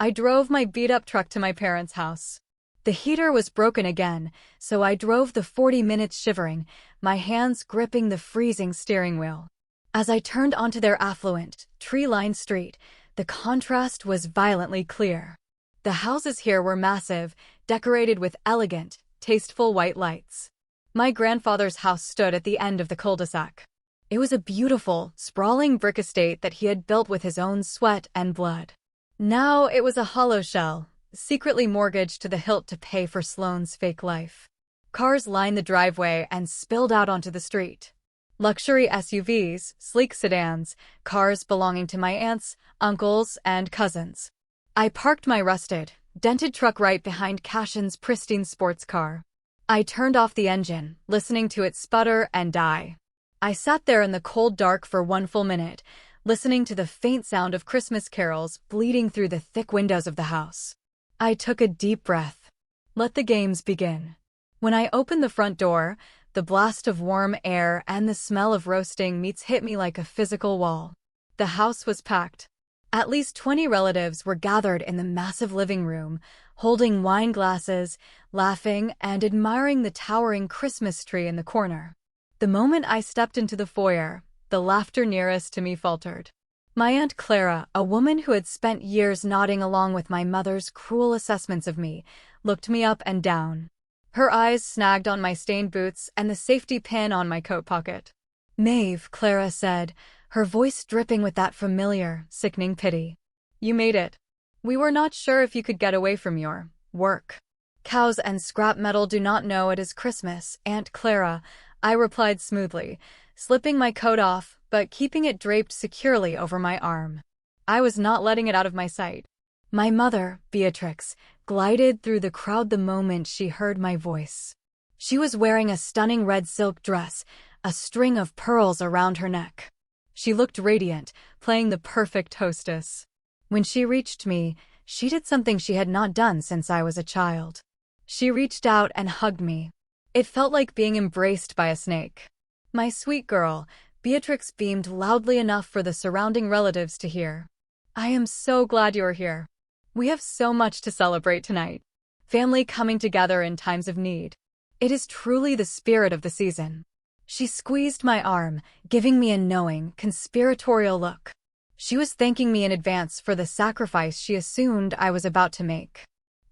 I drove my beat-up truck to my parents' house. The heater was broken again, so I drove the 40 minutes shivering, my hands gripping the freezing steering wheel. As I turned onto their affluent, tree-lined street, the contrast was violently clear. The houses here were massive, decorated with elegant, tasteful white lights. My grandfather's house stood at the end of the cul-de-sac. It was a beautiful, sprawling brick estate that he had built with his own sweat and blood. Now it was a hollow shell, secretly mortgaged to the hilt to pay for Sloane's fake life. Cars lined the driveway and spilled out onto the street. Luxury SUVs, sleek sedans, cars belonging to my aunts, uncles, and cousins. I parked my rusted, dented truck right behind Cashin's pristine sports car. I turned off the engine, listening to it sputter and die. I sat there in the cold dark for one full minute, listening to the faint sound of Christmas carols bleeding through the thick windows of the house. I took a deep breath. Let the games begin. When I opened the front door, the blast of warm air and the smell of roasting meats hit me like a physical wall. The house was packed. At least 20 relatives were gathered in the massive living room, holding wine glasses, laughing, and admiring the towering Christmas tree in the corner. The moment I stepped into the foyer, the laughter nearest to me faltered. My Aunt Clara, a woman who had spent years nodding along with my mother's cruel assessments of me, looked me up and down. Her eyes snagged on my stained boots and the safety pin on my coat pocket. "Maeve," Clara said, her voice dripping with that familiar, sickening pity. "You made it. We were not sure if you could get away from your work." "Cows and scrap metal do not know it is Christmas, Aunt Clara," I replied smoothly, slipping my coat off, but keeping it draped securely over my arm. I was not letting it out of my sight. My mother, Beatrix, glided through the crowd the moment she heard my voice. She was wearing a stunning red silk dress, a string of pearls around her neck. She looked radiant, playing the perfect hostess. When she reached me, she did something she had not done since I was a child. She reached out and hugged me. It felt like being embraced by a snake. "My sweet girl," Beatrix beamed loudly enough for the surrounding relatives to hear. "I am so glad you're here. We have so much to celebrate tonight. Family coming together in times of need. It is truly the spirit of the season." She squeezed my arm, giving me a knowing, conspiratorial look. She was thanking me in advance for the sacrifice she assumed I was about to make.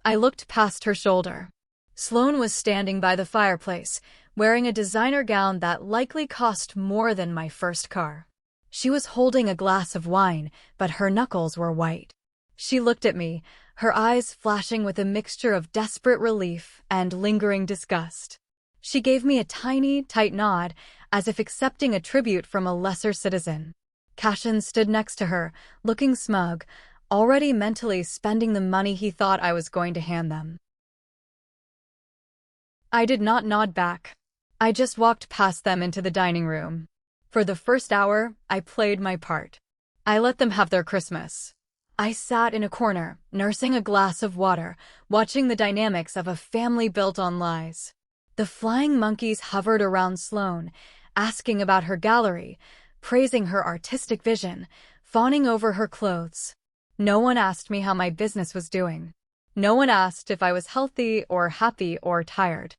I looked past her shoulder. Sloane was standing by the fireplace, wearing a designer gown that likely cost more than my first car. She was holding a glass of wine, but her knuckles were white. She looked at me, her eyes flashing with a mixture of desperate relief and lingering disgust. She gave me a tiny, tight nod, as if accepting a tribute from a lesser citizen. Cashin stood next to her, looking smug, already mentally spending the money he thought I was going to hand them. I did not nod back. I just walked past them into the dining room. For the first hour, I played my part. I let them have their Christmas. I sat in a corner, nursing a glass of water, watching the dynamics of a family built on lies. The flying monkeys hovered around Sloane, asking about her gallery, praising her artistic vision, fawning over her clothes. No one asked me how my business was doing. No one asked if I was healthy or happy or tired.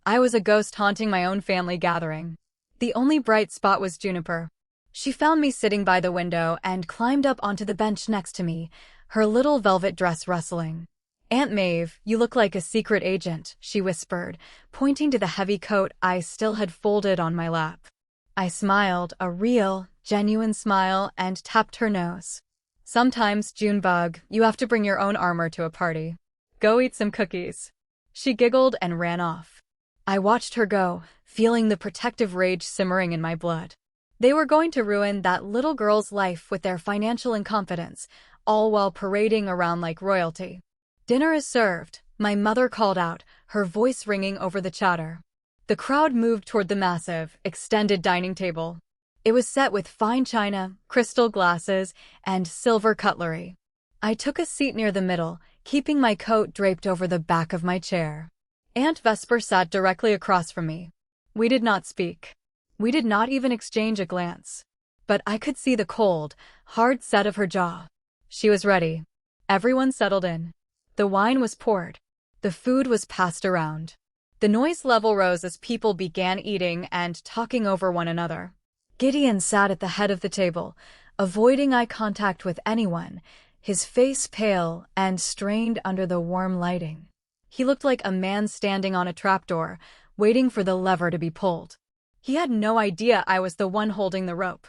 I was a ghost haunting my own family gathering. The only bright spot was Juniper. She found me sitting by the window and climbed up onto the bench next to me, her little velvet dress rustling. "Aunt Maeve, you look like a secret agent," she whispered, pointing to the heavy coat I still had folded on my lap. I smiled, a real, genuine smile, and tapped her nose. "Sometimes, Junebug, you have to bring your own armor to a party. Go eat some cookies." She giggled and ran off. I watched her go, feeling the protective rage simmering in my blood. They were going to ruin that little girl's life with their financial incompetence, all while parading around like royalty. "Dinner is served," my mother called out, her voice ringing over the chatter. The crowd moved toward the massive, extended dining table. It was set with fine china, crystal glasses, and silver cutlery. I took a seat near the middle, keeping my coat draped over the back of my chair. Aunt Vesper sat directly across from me. We did not speak. We did not even exchange a glance. But I could see the cold, hard set of her jaw. She was ready. Everyone settled in. The wine was poured. The food was passed around. The noise level rose as people began eating and talking over one another. Gideon sat at the head of the table, avoiding eye contact with anyone, his face pale and strained under the warm lighting. He looked like a man standing on a trapdoor, waiting for the lever to be pulled. He had no idea I was the one holding the rope.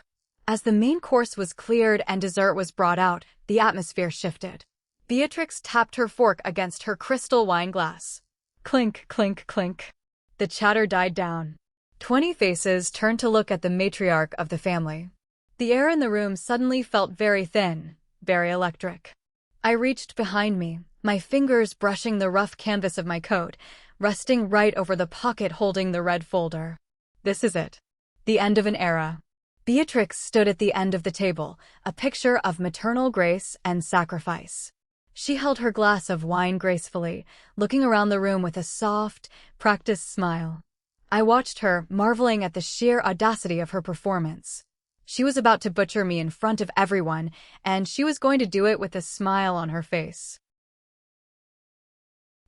As the main course was cleared and dessert was brought out, the atmosphere shifted. Beatrix tapped her fork against her crystal wine glass. Clink, clink, clink. The chatter died down. 20 faces turned to look at the matriarch of the family. The air in the room suddenly felt very thin, very electric. I reached behind me, my fingers brushing the rough canvas of my coat, resting right over the pocket holding the red folder. This is it. The end of an era. Beatrix stood at the end of the table, a picture of maternal grace and sacrifice. She held her glass of wine gracefully, looking around the room with a soft, practiced smile. I watched her, marveling at the sheer audacity of her performance. She was about to butcher me in front of everyone, and she was going to do it with a smile on her face.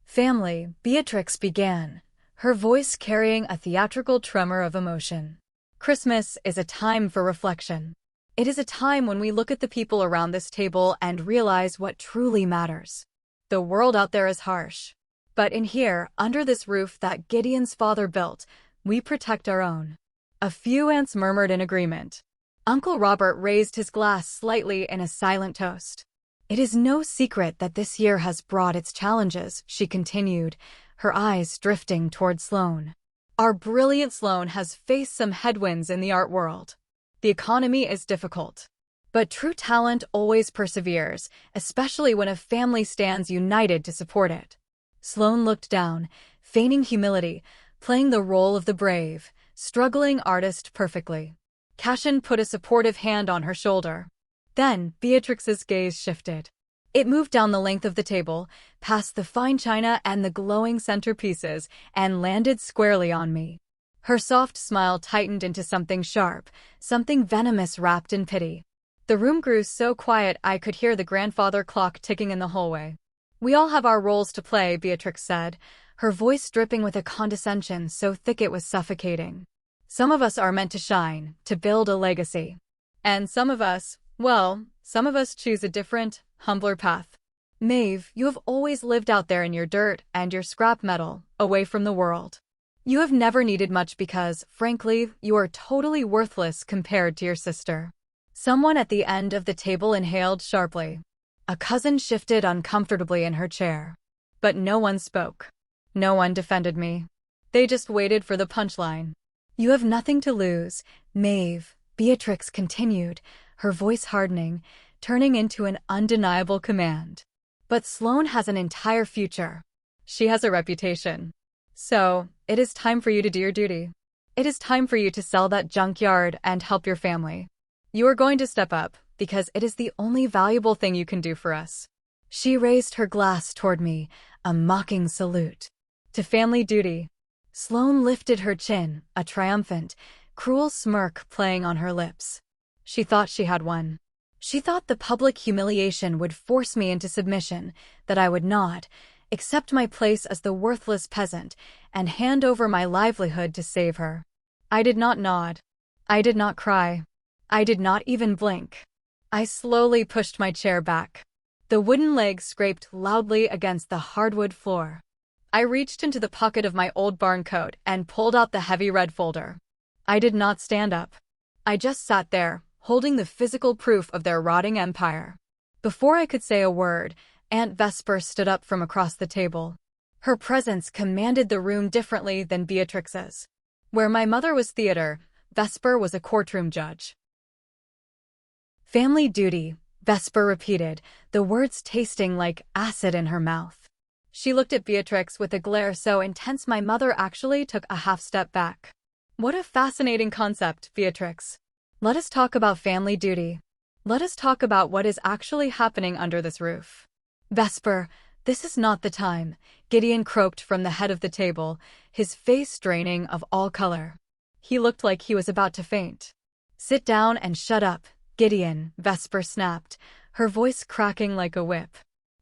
Family, Beatrix began, her voice carrying a theatrical tremor of emotion. Christmas is a time for reflection. It is a time when we look at the people around this table and realize what truly matters. The world out there is harsh. But in here, under this roof that Gideon's father built, we protect our own. A few aunts murmured in agreement. Uncle Robert raised his glass slightly in a silent toast. It is no secret that this year has brought its challenges, she continued, her eyes drifting toward Sloane. Our brilliant Sloane has faced some headwinds in the art world. The economy is difficult. But true talent always perseveres, especially when a family stands united to support it. Sloane looked down, feigning humility, playing the role of the brave, struggling artist perfectly. Cashin put a supportive hand on her shoulder. Then Beatrix's gaze shifted. It moved down the length of the table, past the fine china and the glowing centerpieces, and landed squarely on me. Her soft smile tightened into something sharp, something venomous wrapped in pity. The room grew so quiet I could hear the grandfather clock ticking in the hallway. We all have our roles to play, Beatrix said, her voice dripping with a condescension so thick it was suffocating. Some of us are meant to shine, to build a legacy. And some of us choose a different, humbler path. Maeve, you have always lived out there in your dirt and your scrap metal, away from the world. You have never needed much because, frankly, you are totally worthless compared to your sister. Someone at the end of the table inhaled sharply. A cousin shifted uncomfortably in her chair. But no one spoke. No one defended me. They just waited for the punchline. You have nothing to lose, Maeve, Beatrix continued, her voice hardening, turning into an undeniable command. But Sloane has an entire future. She has a reputation. So, it is time for you to do your duty. It is time for you to sell that junkyard and help your family. You are going to step up, because it is the only valuable thing you can do for us. She raised her glass toward me, a mocking salute. To family duty. Sloane lifted her chin, a triumphant, cruel smirk playing on her lips. She thought she had won. She thought the public humiliation would force me into submission, that I would not accept my place as the worthless peasant and hand over my livelihood to save her. I did not nod. I did not cry. I did not even blink. I slowly pushed my chair back. The wooden legs scraped loudly against the hardwood floor. I reached into the pocket of my old barn coat and pulled out the heavy red folder. I did not stand up. I just sat there, holding the physical proof of their rotting empire. Before I could say a word, Aunt Vesper stood up from across the table. Her presence commanded the room differently than Beatrix's. Where my mother was theater, Vesper was a courtroom judge. Family duty, Vesper repeated, the words tasting like acid in her mouth. She looked at Beatrix with a glare so intense my mother actually took a half step back. What a fascinating concept, Beatrix. Let us talk about family duty. Let us talk about what is actually happening under this roof. Vesper, this is not the time, Gideon croaked from the head of the table, his face draining of all color. He looked like he was about to faint. Sit down and shut up, Gideon, Vesper snapped, her voice cracking like a whip.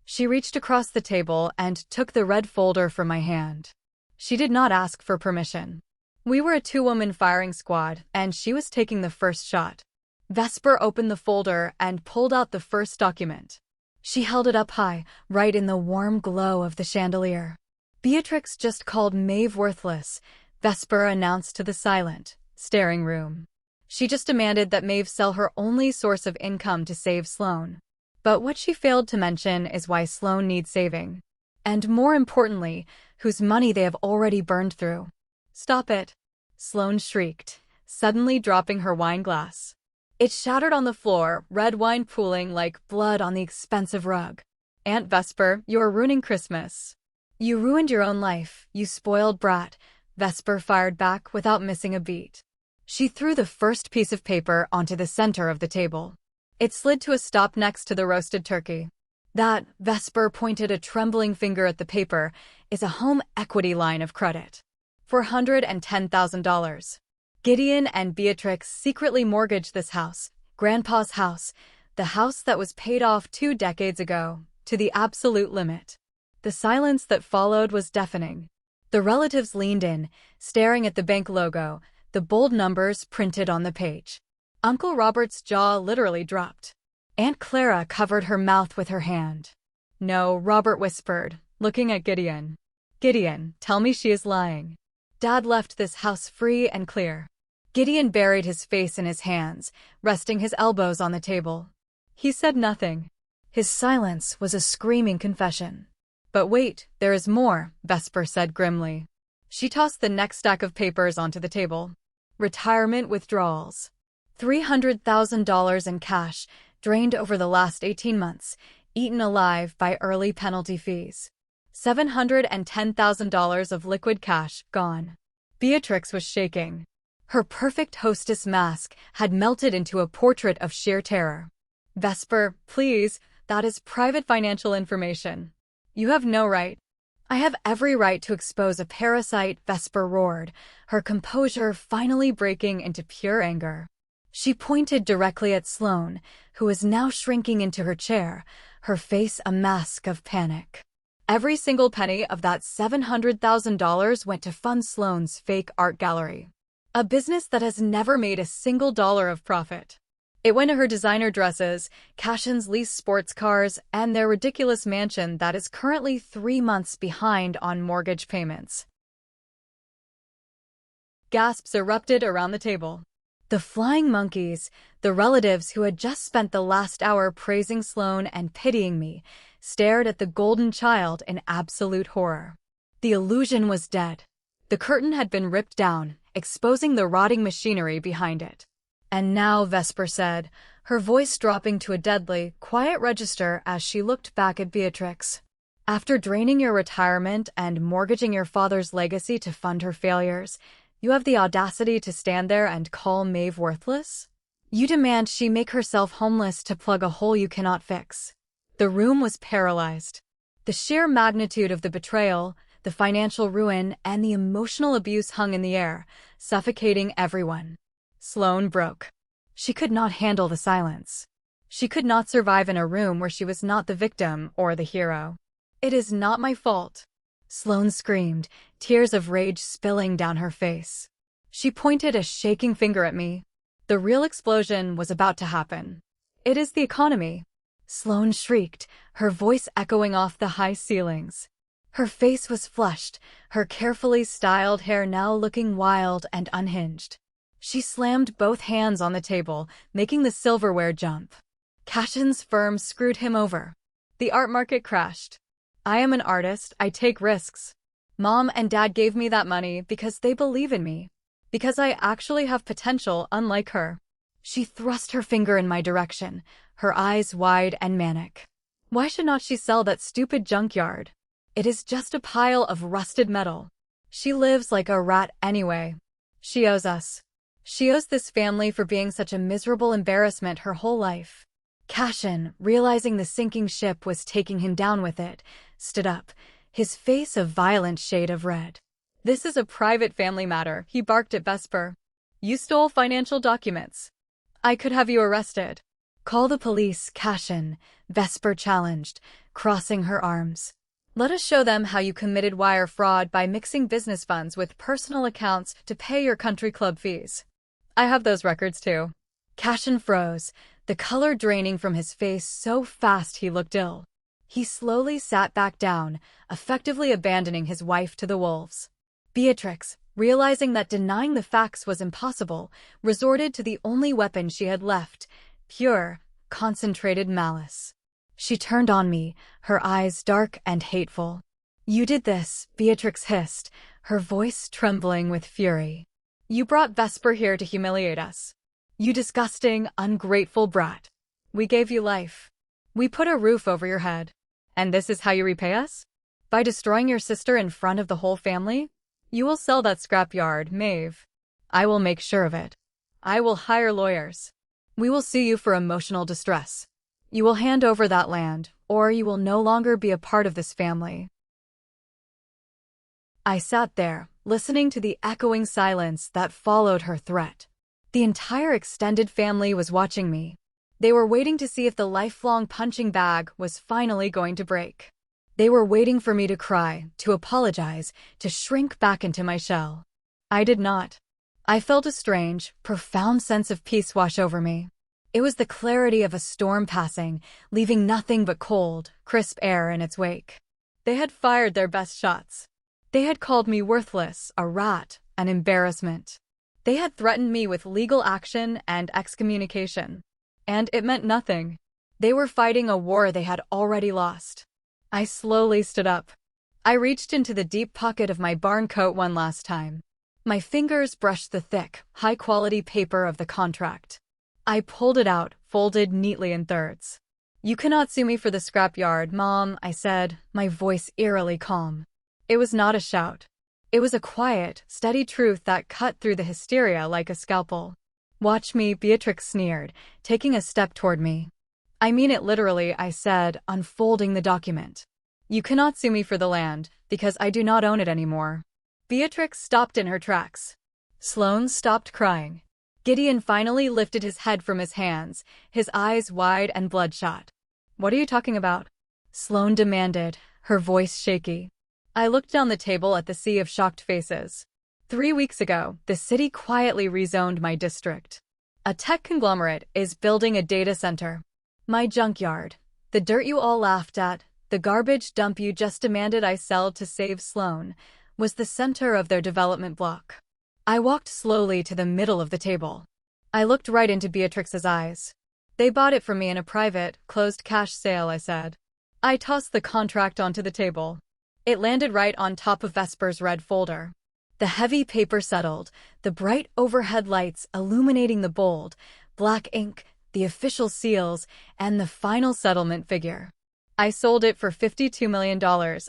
She reached across the table and took the red folder from my hand. She did not ask for permission. We were a two-woman firing squad, and she was taking the first shot. Vesper opened the folder and pulled out the first document. She held it up high, right in the warm glow of the chandelier. Beatrix just called Maeve worthless, Vesper announced to the silent, staring room. She just demanded that Maeve sell her only source of income to save Sloane. But what she failed to mention is why Sloane needs saving. And more importantly, whose money they have already burned through. "Stop it," Sloane shrieked, suddenly dropping her wine glass. It shattered on the floor, red wine pooling like blood on the expensive rug. "Aunt Vesper, you are ruining Christmas." "You ruined your own life, you spoiled brat," Vesper fired back without missing a beat. She threw the first piece of paper onto the center of the table. It slid to a stop next to the roasted turkey. "That," Vesper pointed a trembling finger at the paper, "is a home equity line of credit. $410,000. Gideon and Beatrix secretly mortgaged this house, Grandpa's house, the house that was paid off 2 decades ago, to the absolute limit." The silence that followed was deafening. The relatives leaned in, staring at the bank logo, the bold numbers printed on the page. Uncle Robert's jaw literally dropped. Aunt Clara covered her mouth with her hand. "No," Robert whispered, looking at Gideon. "Gideon, tell me she is lying. Dad left this house free and clear." Gideon buried his face in his hands, resting his elbows on the table. He said nothing. His silence was a screaming confession. "But wait, there is more," Vesper said grimly. She tossed the next stack of papers onto the table. "Retirement withdrawals. $300,000 in cash, drained over the last 18 months, eaten alive by early penalty fees. $710,000 of liquid cash, gone." Beatrix was shaking. Her perfect hostess mask had melted into a portrait of sheer terror. "Vesper, please, that is private financial information. You have no right." "I have every right to expose a parasite," Vesper roared, her composure finally breaking into pure anger. She pointed directly at Sloane, who was now shrinking into her chair, her face a mask of panic. "Every single penny of that $700,000 went to fund Sloane's fake art gallery, a business that has never made a single dollar of profit. It went to her designer dresses, Cashin's leased sports cars, and their ridiculous mansion that is currently 3 months behind on mortgage payments." Gasps erupted around the table. The flying monkeys, the relatives who had just spent the last hour praising Sloane and pitying me, stared at the golden child in absolute horror. The illusion was dead. The curtain had been ripped down, exposing the rotting machinery behind it. "And now," Vesper said, her voice dropping to a deadly, quiet register as she looked back at Beatrix. "After draining your retirement and mortgaging your father's legacy to fund her failures, you have the audacity to stand there and call Maeve worthless? You demand she make herself homeless to plug a hole you cannot fix." The room was paralyzed. The sheer magnitude of the betrayal, the financial ruin, and the emotional abuse hung in the air, suffocating everyone. Sloane broke. She could not handle the silence. She could not survive in a room where she was not the victim or the hero. "It is not my fault," Sloane screamed, tears of rage spilling down her face. She pointed a shaking finger at me. The real explosion was about to happen. "It is the economy," Sloane shrieked, her voice echoing off the high ceilings. Her face was flushed, her carefully styled hair now looking wild and unhinged. She slammed both hands on the table, making the silverware jump. "Cashin's firm screwed him over. The art market crashed. I am an artist, I take risks. Mom and Dad gave me that money because they believe in me. Because I actually have potential, unlike her." She thrust her finger in my direction, her eyes wide and manic. "Why should not she sell that stupid junkyard? It is just a pile of rusted metal. She lives like a rat anyway. She owes us. She owes this family for being such a miserable embarrassment her whole life." Cashin, realizing the sinking ship was taking him down with it, stood up, his face a violent shade of red. "This is a private family matter," he barked at Vesper. "You stole financial documents. I could have you arrested." Call the police, Cashin, Vesper challenged, crossing her arms. Let us show them how you committed wire fraud by mixing business funds with personal accounts to pay your country club fees. I have those records too. Cashin froze, the color draining from his face so fast he looked ill. He slowly sat back down, effectively abandoning his wife to the wolves. Beatrix, realizing that denying the facts was impossible, resorted to the only weapon she had left, pure, concentrated malice. She turned on me, her eyes dark and hateful. You did this, Beatrix hissed, her voice trembling with fury. You brought Vesper here to humiliate us. You disgusting, ungrateful brat. We gave you life. We put a roof over your head. And this is how you repay us? By destroying your sister in front of the whole family? You will sell that scrapyard, Maeve. I will make sure of it. I will hire lawyers. We will sue you for emotional distress. You will hand over that land, or you will no longer be a part of this family. I sat there, listening to the echoing silence that followed her threat. The entire extended family was watching me. They were waiting to see if the lifelong punching bag was finally going to break. They were waiting for me to cry, to apologize, to shrink back into my shell. I did not. I felt a strange, profound sense of peace wash over me. It was the clarity of a storm passing, leaving nothing but cold, crisp air in its wake. They had fired their best shots. They had called me worthless, a rat, an embarrassment. They had threatened me with legal action and excommunication. And it meant nothing. They were fighting a war they had already lost. I slowly stood up. I reached into the deep pocket of my barn coat one last time. My fingers brushed the thick, high-quality paper of the contract. I pulled it out, folded neatly in thirds. You cannot sue me for the scrapyard, Mom, I said, my voice eerily calm. It was not a shout. It was a quiet, steady truth that cut through the hysteria like a scalpel. Watch me, Beatrix sneered, taking a step toward me. I mean it literally, I said, unfolding the document. You cannot sue me for the land, because I do not own it anymore. Beatrix stopped in her tracks. Sloane stopped crying. Gideon finally lifted his head from his hands, his eyes wide and bloodshot. What are you talking about? Sloane demanded, her voice shaky. I looked down the table at the sea of shocked faces. 3 weeks ago, the city quietly rezoned my district. A tech conglomerate is building a data center. My junkyard, the dirt you all laughed at, the garbage dump you just demanded I sell to save Sloane, was the center of their development block. I walked slowly to the middle of the table. I looked right into Beatrix's eyes. They bought it from me in a private, closed cash sale, I said. I tossed the contract onto the table. It landed right on top of Vesper's red folder. The heavy paper settled, the bright overhead lights illuminating the bold, black ink, the official seals, and the final settlement figure. I sold it for $52 million,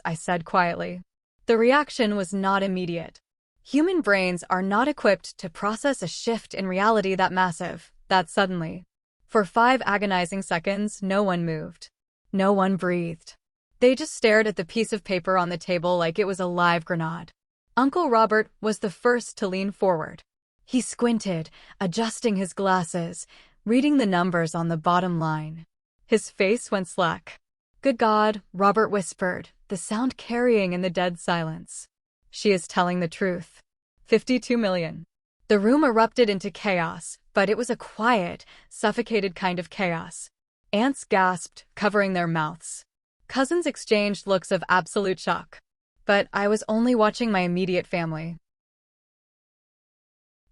I said quietly. The reaction was not immediate. Human brains are not equipped to process a shift in reality that massive, that suddenly. For 5 agonizing seconds, no one moved. No one breathed. They just stared at the piece of paper on the table like it was a live grenade. Uncle Robert was the first to lean forward. He squinted, adjusting his glasses, reading the numbers on the bottom line. His face went slack. Good God, Robert whispered, the sound carrying in the dead silence. She is telling the truth. 52 million. The room erupted into chaos, but it was a quiet, suffocated kind of chaos. Aunts gasped, covering their mouths. Cousins exchanged looks of absolute shock. But I was only watching my immediate family.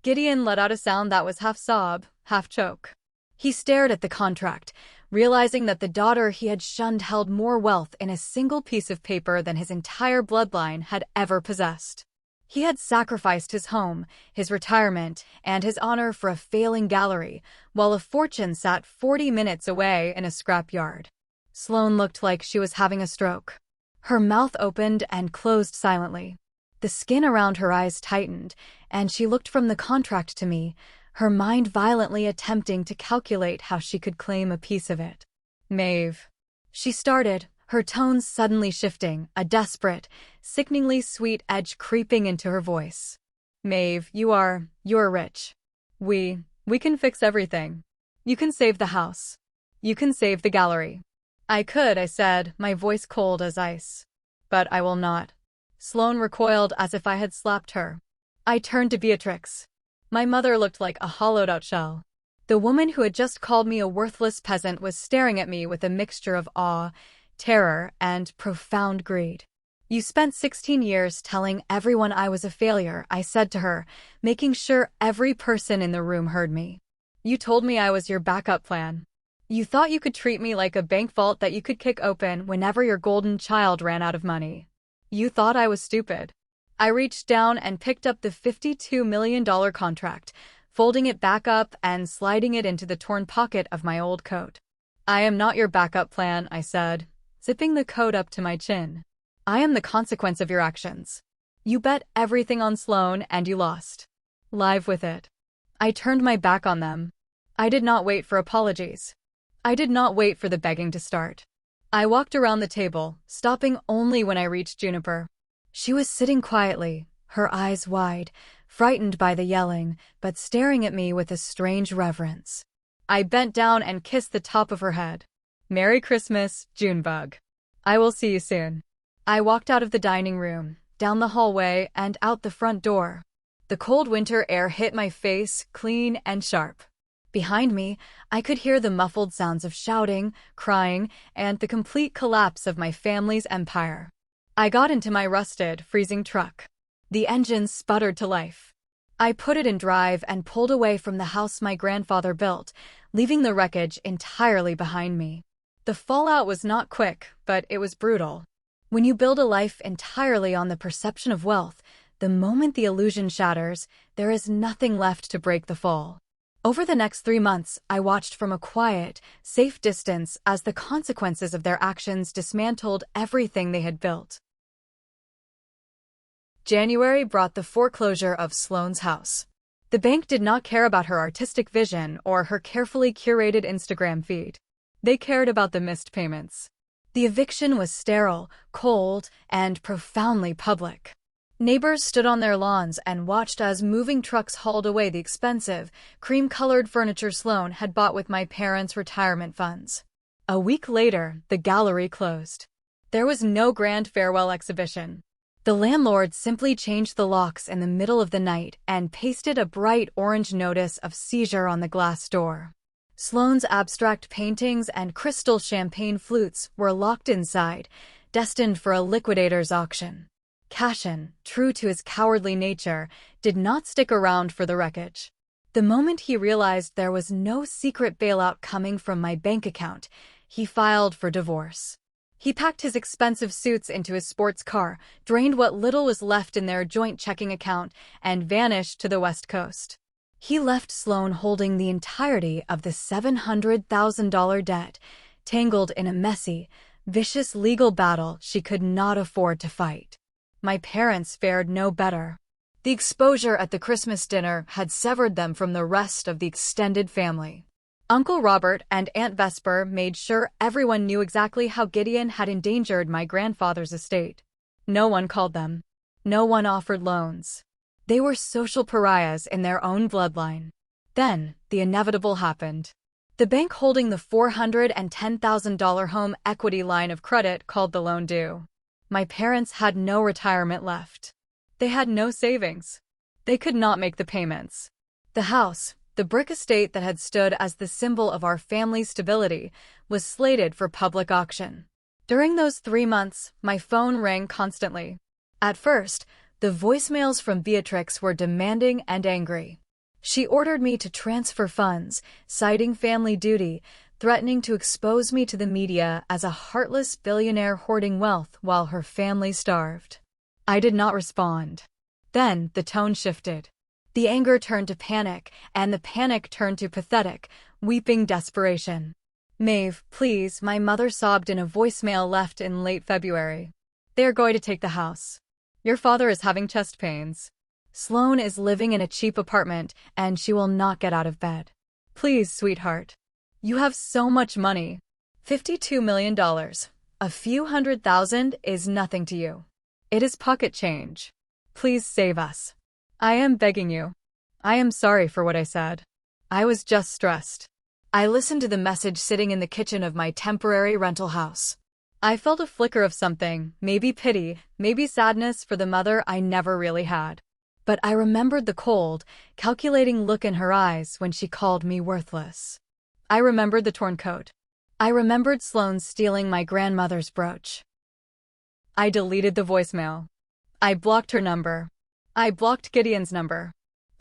Gideon let out a sound that was half sob, half choke. He stared at the contract, realizing that the daughter he had shunned held more wealth in a single piece of paper than his entire bloodline had ever possessed. He had sacrificed his home, his retirement, and his honor for a failing gallery, while a fortune sat 40 minutes away in a scrapyard. Sloane looked like she was having a stroke. Her mouth opened and closed silently. The skin around her eyes tightened, and she looked from the contract to me, her mind violently attempting to calculate how she could claim a piece of it. Maeve. She started, her tones suddenly shifting, a desperate, sickeningly sweet edge creeping into her voice. Maeve, you're rich. We can fix everything. You can save the house. You can save the gallery. I could, I said, my voice cold as ice. But I will not. Sloane recoiled as if I had slapped her. I turned to Beatrix. My mother looked like a hollowed-out shell. The woman who had just called me a worthless peasant was staring at me with a mixture of awe, terror, and profound greed. You spent 16 years telling everyone I was a failure, I said to her, making sure every person in the room heard me. You told me I was your backup plan. You thought you could treat me like a bank vault that you could kick open whenever your golden child ran out of money. You thought I was stupid. I reached down and picked up the $52 million contract, folding it back up and sliding it into the torn pocket of my old coat. I am not your backup plan, I said, zipping the coat up to my chin. I am the consequence of your actions. You bet everything on Sloane and you lost. Live with it. I turned my back on them. I did not wait for apologies. I did not wait for the begging to start. I walked around the table, stopping only when I reached Juniper. She was sitting quietly, her eyes wide, frightened by the yelling, but staring at me with a strange reverence. I bent down and kissed the top of her head. Merry Christmas, Junebug. I will see you soon. I walked out of the dining room, down the hallway, and out the front door. The cold winter air hit my face, clean and sharp. Behind me, I could hear the muffled sounds of shouting, crying, and the complete collapse of my family's empire. I got into my rusted, freezing truck. The engine sputtered to life. I put it in drive and pulled away from the house my grandfather built, leaving the wreckage entirely behind me. The fallout was not quick, but it was brutal. When you build a life entirely on the perception of wealth, the moment the illusion shatters, there is nothing left to break the fall. Over the next 3 months, I watched from a quiet, safe distance as the consequences of their actions dismantled everything they had built. January brought the foreclosure of Sloane's house. The bank did not care about her artistic vision or her carefully curated Instagram feed. They cared about the missed payments. The eviction was sterile, cold, and profoundly public. Neighbors stood on their lawns and watched as moving trucks hauled away the expensive, cream-colored furniture Sloane had bought with my parents' retirement funds. A week later, the gallery closed. There was no grand farewell exhibition. The landlord simply changed the locks in the middle of the night and pasted a bright orange notice of seizure on the glass door. Sloane's abstract paintings and crystal champagne flutes were locked inside, destined for a liquidator's auction. Cashin, true to his cowardly nature, did not stick around for the wreckage. The moment he realized there was no secret bailout coming from my bank account, he filed for divorce. He packed his expensive suits into his sports car, drained what little was left in their joint checking account, and vanished to the West Coast. He left Sloane holding the entirety of the $700,000 debt, tangled in a messy, vicious legal battle she could not afford to fight. My parents fared no better. The exposure at the Christmas dinner had severed them from the rest of the extended family. Uncle Robert and Aunt Vesper made sure everyone knew exactly how Gideon had endangered my grandfather's estate. No one called them. No one offered loans. They were social pariahs in their own bloodline. Then, the inevitable happened. The bank holding the $410,000 home equity line of credit called the loan due. My parents had no retirement left. They had no savings. They could not make the payments. The house, the brick estate that had stood as the symbol of our family's stability, was slated for public auction. During those 3 months, my phone rang constantly. At first, the voicemails from Beatrix were demanding and angry. She ordered me to transfer funds, citing family duty, threatening to expose me to the media as a heartless billionaire hoarding wealth while her family starved. I did not respond. Then the tone shifted. The anger turned to panic, and the panic turned to pathetic, weeping desperation. "Maeve, please," my mother sobbed in a voicemail left in late February. "They are going to take the house. Your father is having chest pains. Sloane is living in a cheap apartment, and she will not get out of bed. Please, sweetheart. You have so much money. $52 million. A few $100,000 is nothing to you. It is pocket change. Please save us. I am begging you. I am sorry for what I said. I was just stressed. I listened to the message sitting in the kitchen of my temporary rental house. I felt a flicker of something, maybe pity, maybe sadness for the mother I never really had. But I remembered the cold, calculating look in her eyes when she called me worthless. I remembered the torn coat. I remembered Sloane stealing my grandmother's brooch. I deleted the voicemail. I blocked her number. I blocked Gideon's number.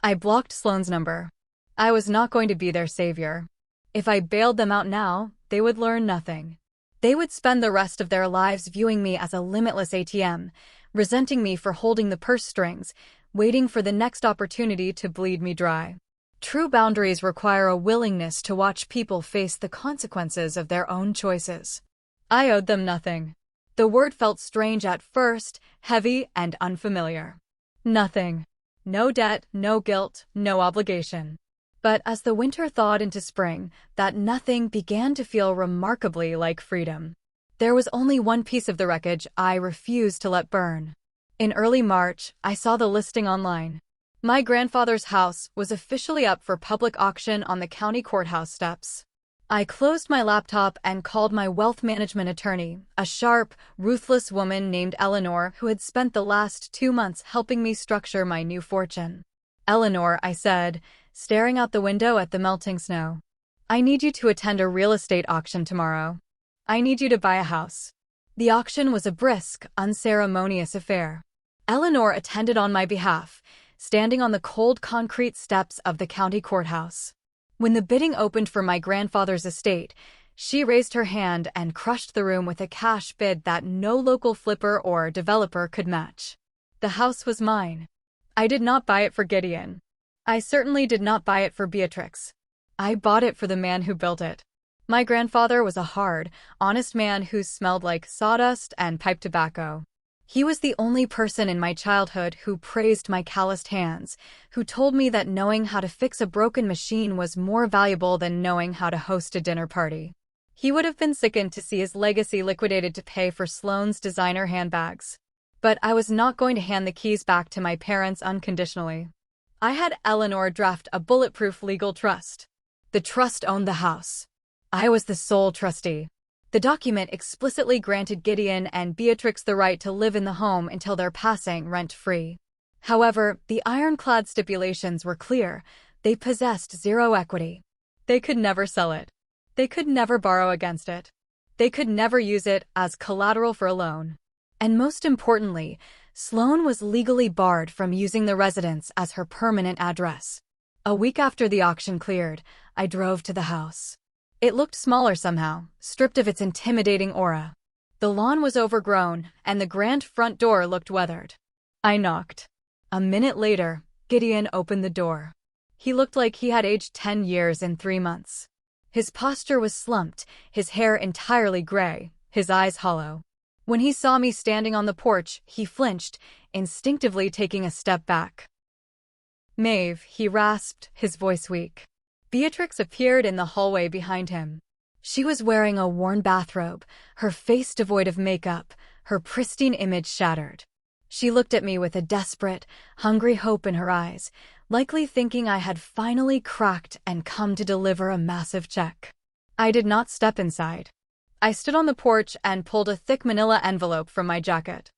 I blocked Sloane's number. I was not going to be their savior. If I bailed them out now, they would learn nothing. They would spend the rest of their lives viewing me as a limitless ATM, resenting me for holding the purse strings, waiting for the next opportunity to bleed me dry. True boundaries require a willingness to watch people face the consequences of their own choices. I owed them nothing. The word felt strange at first, heavy and unfamiliar. Nothing. No debt, no guilt, no obligation. But as the winter thawed into spring, that nothing began to feel remarkably like freedom. There was only one piece of the wreckage I refused to let burn. In early March, I saw the listing online. My grandfather's house was officially up for public auction on the county courthouse steps. I closed my laptop and called my wealth management attorney, a sharp, ruthless woman named Eleanor who had spent the last 2 months helping me structure my new fortune. "Eleanor," I said, staring out the window at the melting snow. "I need you to attend a real estate auction tomorrow. I need you to buy a house." The auction was a brisk, unceremonious affair. Eleanor attended on my behalf, standing on the cold concrete steps of the county courthouse. When the bidding opened for my grandfather's estate, she raised her hand and crushed the room with a cash bid that no local flipper or developer could match. The house was mine. I did not buy it for Gideon. I certainly did not buy it for Beatrix. I bought it for the man who built it. My grandfather was a hard, honest man who smelled like sawdust and pipe tobacco. He was the only person in my childhood who praised my calloused hands, who told me that knowing how to fix a broken machine was more valuable than knowing how to host a dinner party. He would have been sickened to see his legacy liquidated to pay for Sloane's designer handbags. But I was not going to hand the keys back to my parents unconditionally. I had Eleanor draft a bulletproof legal trust. The trust owned the house. I was the sole trustee. The document explicitly granted Gideon and Beatrix the right to live in the home until their passing rent-free. However, the ironclad stipulations were clear. They possessed zero equity. They could never sell it. They could never borrow against it. They could never use it as collateral for a loan. And most importantly, Sloane was legally barred from using the residence as her permanent address. A week after the auction cleared, I drove to the house. It looked smaller somehow, stripped of its intimidating aura. The lawn was overgrown, and the grand front door looked weathered. I knocked. A minute later, Gideon opened the door. He looked like he had aged 10 years in 3 months. His posture was slumped, his hair entirely gray, his eyes hollow. When he saw me standing on the porch, he flinched, instinctively taking a step back. "Maeve," he rasped, his voice weak. Beatrix appeared in the hallway behind him. She was wearing a worn bathrobe, her face devoid of makeup, her pristine image shattered. She looked at me with a desperate, hungry hope in her eyes, likely thinking I had finally cracked and come to deliver a massive check. I did not step inside. I stood on the porch and pulled a thick manila envelope from my jacket.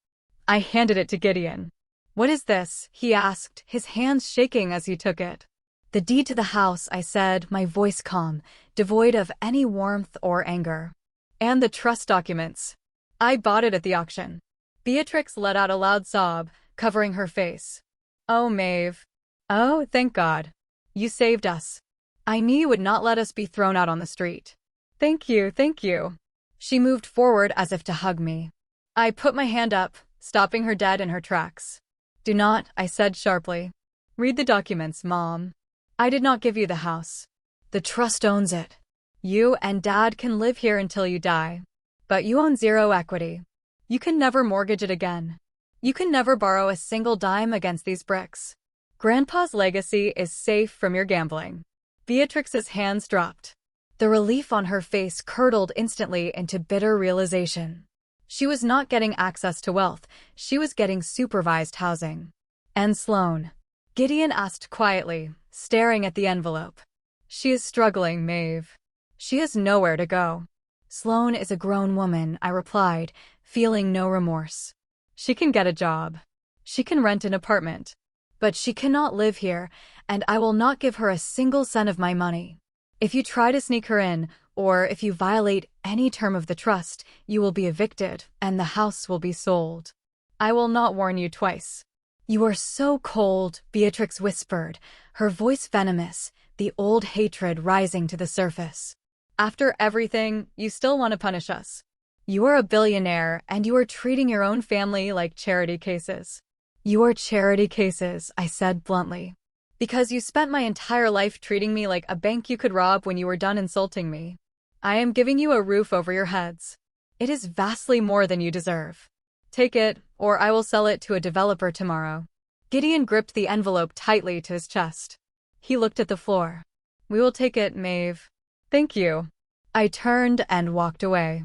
I handed it to Gideon. "What is this?" he asked, his hands shaking as he took it. "The deed to the house," I said, my voice calm, devoid of any warmth or anger. "And the trust documents. I bought it at the auction." Beatrix let out a loud sob, covering her face. "Oh, Maeve. Oh, thank God. You saved us. I knew you would not let us be thrown out on the street." Thank you, thank you." She moved forward as if to hug me. I put my hand up, stopping her dead in her tracks. "Do not," I said sharply. "Read the documents, Mom. I did not give you the house. The trust owns it. You and Dad can live here until you die. But you own zero equity. You can never mortgage it again. You can never borrow a single dime against these bricks. Grandpa's legacy is safe from your gambling." Beatrix's hands dropped. The relief on her face curdled instantly into bitter realization. She was not getting access to wealth, she was getting supervised housing. "And Sloane?" Gideon asked quietly, staring at the envelope. "She is struggling, Maeve. She has nowhere to go. Sloane is a grown woman, I replied, feeling no remorse. She can get a job. She can rent an apartment. But she cannot live here, and I will not give her a single cent of my money. If you try to sneak her in, or if you violate any term of the trust, you will be evicted, and the house will be sold. I will not warn you twice. You are so cold, Beatrix whispered, her voice venomous, the old hatred rising to the surface. After everything, you still want to punish us. You are a billionaire, and you are treating your own family like charity cases. You are charity cases, I said bluntly. Because you spent my entire life treating me like a bank you could rob when you were done insulting me. I am giving you a roof over your heads. It is vastly more than you deserve. Take it, or I will sell it to a developer tomorrow. Gideon gripped the envelope tightly to his chest. He looked at the floor. We will take it, Maeve. Thank you. I turned and walked away.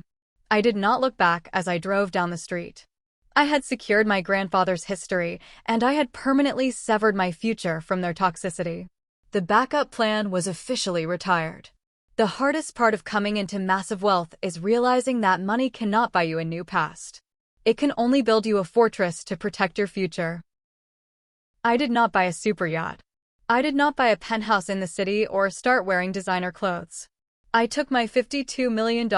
I did not look back as I drove down the street. I had secured my grandfather's history, and I had permanently severed my future from their toxicity. The backup plan was officially retired. The hardest part of coming into massive wealth is realizing that money cannot buy you a new past. It can only build you a fortress to protect your future. I did not buy a super yacht. I did not buy a penthouse in the city or start wearing designer clothes. I took my $52 million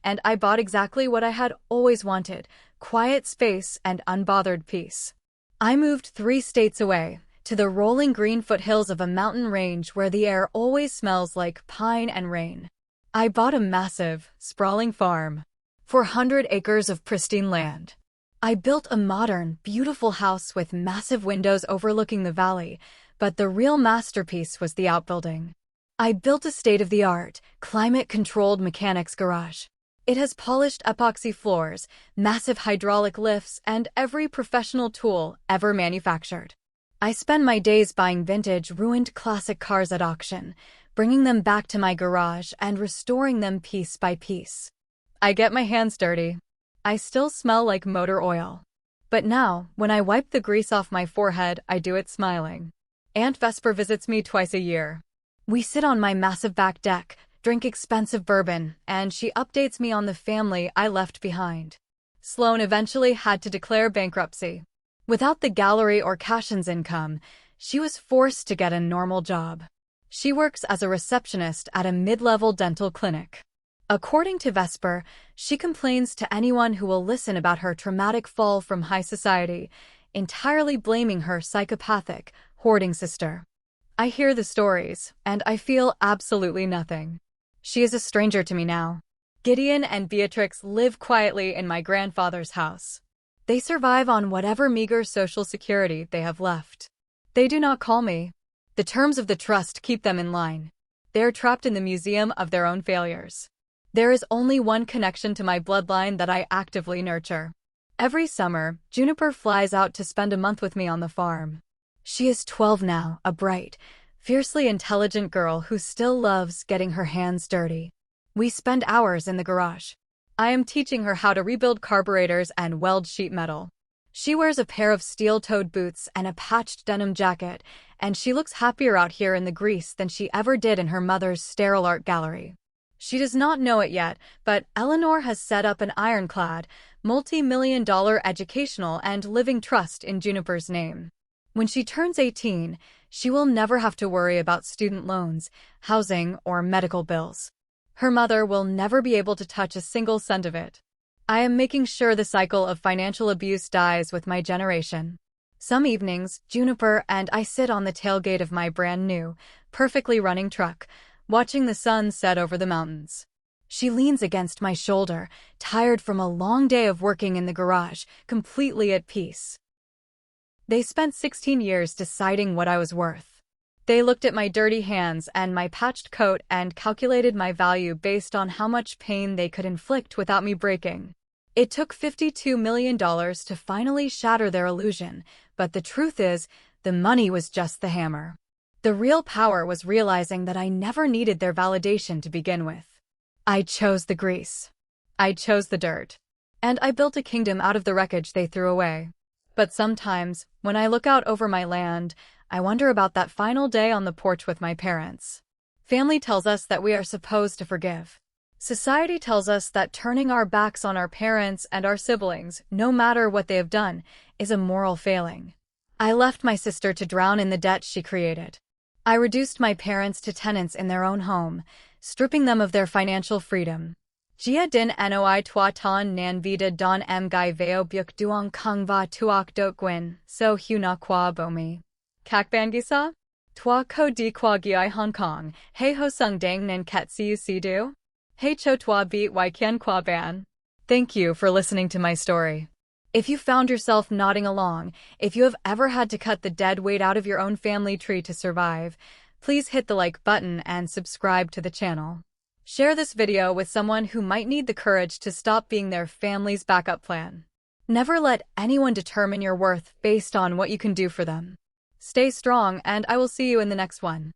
and I bought exactly what I had always wanted: quiet space and unbothered peace. I moved 3 states away, to the rolling green foothills of a mountain range where the air always smells like pine and rain. I bought a massive, sprawling farm. 400 acres of pristine land. I built a modern, beautiful house with massive windows overlooking the valley, but the real masterpiece was the outbuilding. I built a state-of-the-art, climate-controlled mechanics garage. It has polished epoxy floors, massive hydraulic lifts, and every professional tool ever manufactured. I spend my days buying vintage, ruined classic cars at auction, bringing them back to my garage and restoring them piece by piece. I get my hands dirty. I still smell like motor oil. But now, when I wipe the grease off my forehead, I do it smiling. Aunt Vesper visits me twice a year. We sit on my massive back deck, drink expensive bourbon, and she updates me on the family I left behind. Sloane eventually had to declare bankruptcy. Without the gallery or Cashin's income, she was forced to get a normal job. She works as a receptionist at a mid-level dental clinic. According to Vesper, she complains to anyone who will listen about her traumatic fall from high society, entirely blaming her psychopathic, hoarding sister. I hear the stories, and I feel absolutely nothing. She is a stranger to me now. Gideon and Beatrix live quietly in my grandfather's house. They survive on whatever meager social security they have left. They do not call me. The terms of the trust keep them in line. They are trapped in the museum of their own failures. There is only one connection to my bloodline that I actively nurture. Every summer, Juniper flies out to spend a month with me on the farm. She is 12 now, a bright, fiercely intelligent girl who still loves getting her hands dirty. We spend hours in the garage. I am teaching her how to rebuild carburetors and weld sheet metal. She wears a pair of steel-toed boots and a patched denim jacket, and she looks happier out here in the grease than she ever did in her mother's sterile art gallery. She does not know it yet, but Eleanor has set up an ironclad, multi-million-dollar educational and living trust in Juniper's name. When she turns 18, she will never have to worry about student loans, housing, or medical bills. Her mother will never be able to touch a single cent of it. I am making sure the cycle of financial abuse dies with my generation. Some evenings, Juniper and I sit on the tailgate of my brand-new, perfectly running truck, watching the sun set over the mountains. She leans against my shoulder, tired from a long day of working in the garage, completely at peace. They spent 16 years deciding what I was worth. They looked at my dirty hands and my patched coat and calculated my value based on how much pain they could inflict without me breaking. It took $52 million to finally shatter their illusion, but the truth is, the money was just the hammer. The real power was realizing that I never needed their validation to begin with. I chose the grease. I chose the dirt. And I built a kingdom out of the wreckage they threw away. But sometimes, when I look out over my land, I wonder about that final day on the porch with my parents. Family tells us that we are supposed to forgive. Society tells us that turning our backs on our parents and our siblings, no matter what they have done, is a moral failing. I left my sister to drown in the debt she created. I reduced my parents to tenants in their own home, stripping them of their financial freedom. Jia din noi tua ton nan vida don m gai veo byuk duong kung va tuok dok gwin, so hu na qua bomi. Kakbangisa? Tua ko di qua gi Hong Kong, hey ho sung dang nan ket siu si du? Hey cho tua beat wai kien qua ban. Thank you for listening to my story. If you found yourself nodding along, if you have ever had to cut the dead weight out of your own family tree to survive, please hit the like button and subscribe to the channel. Share this video with someone who might need the courage to stop being their family's backup plan. Never let anyone determine your worth based on what you can do for them. Stay strong, and I will see you in the next one.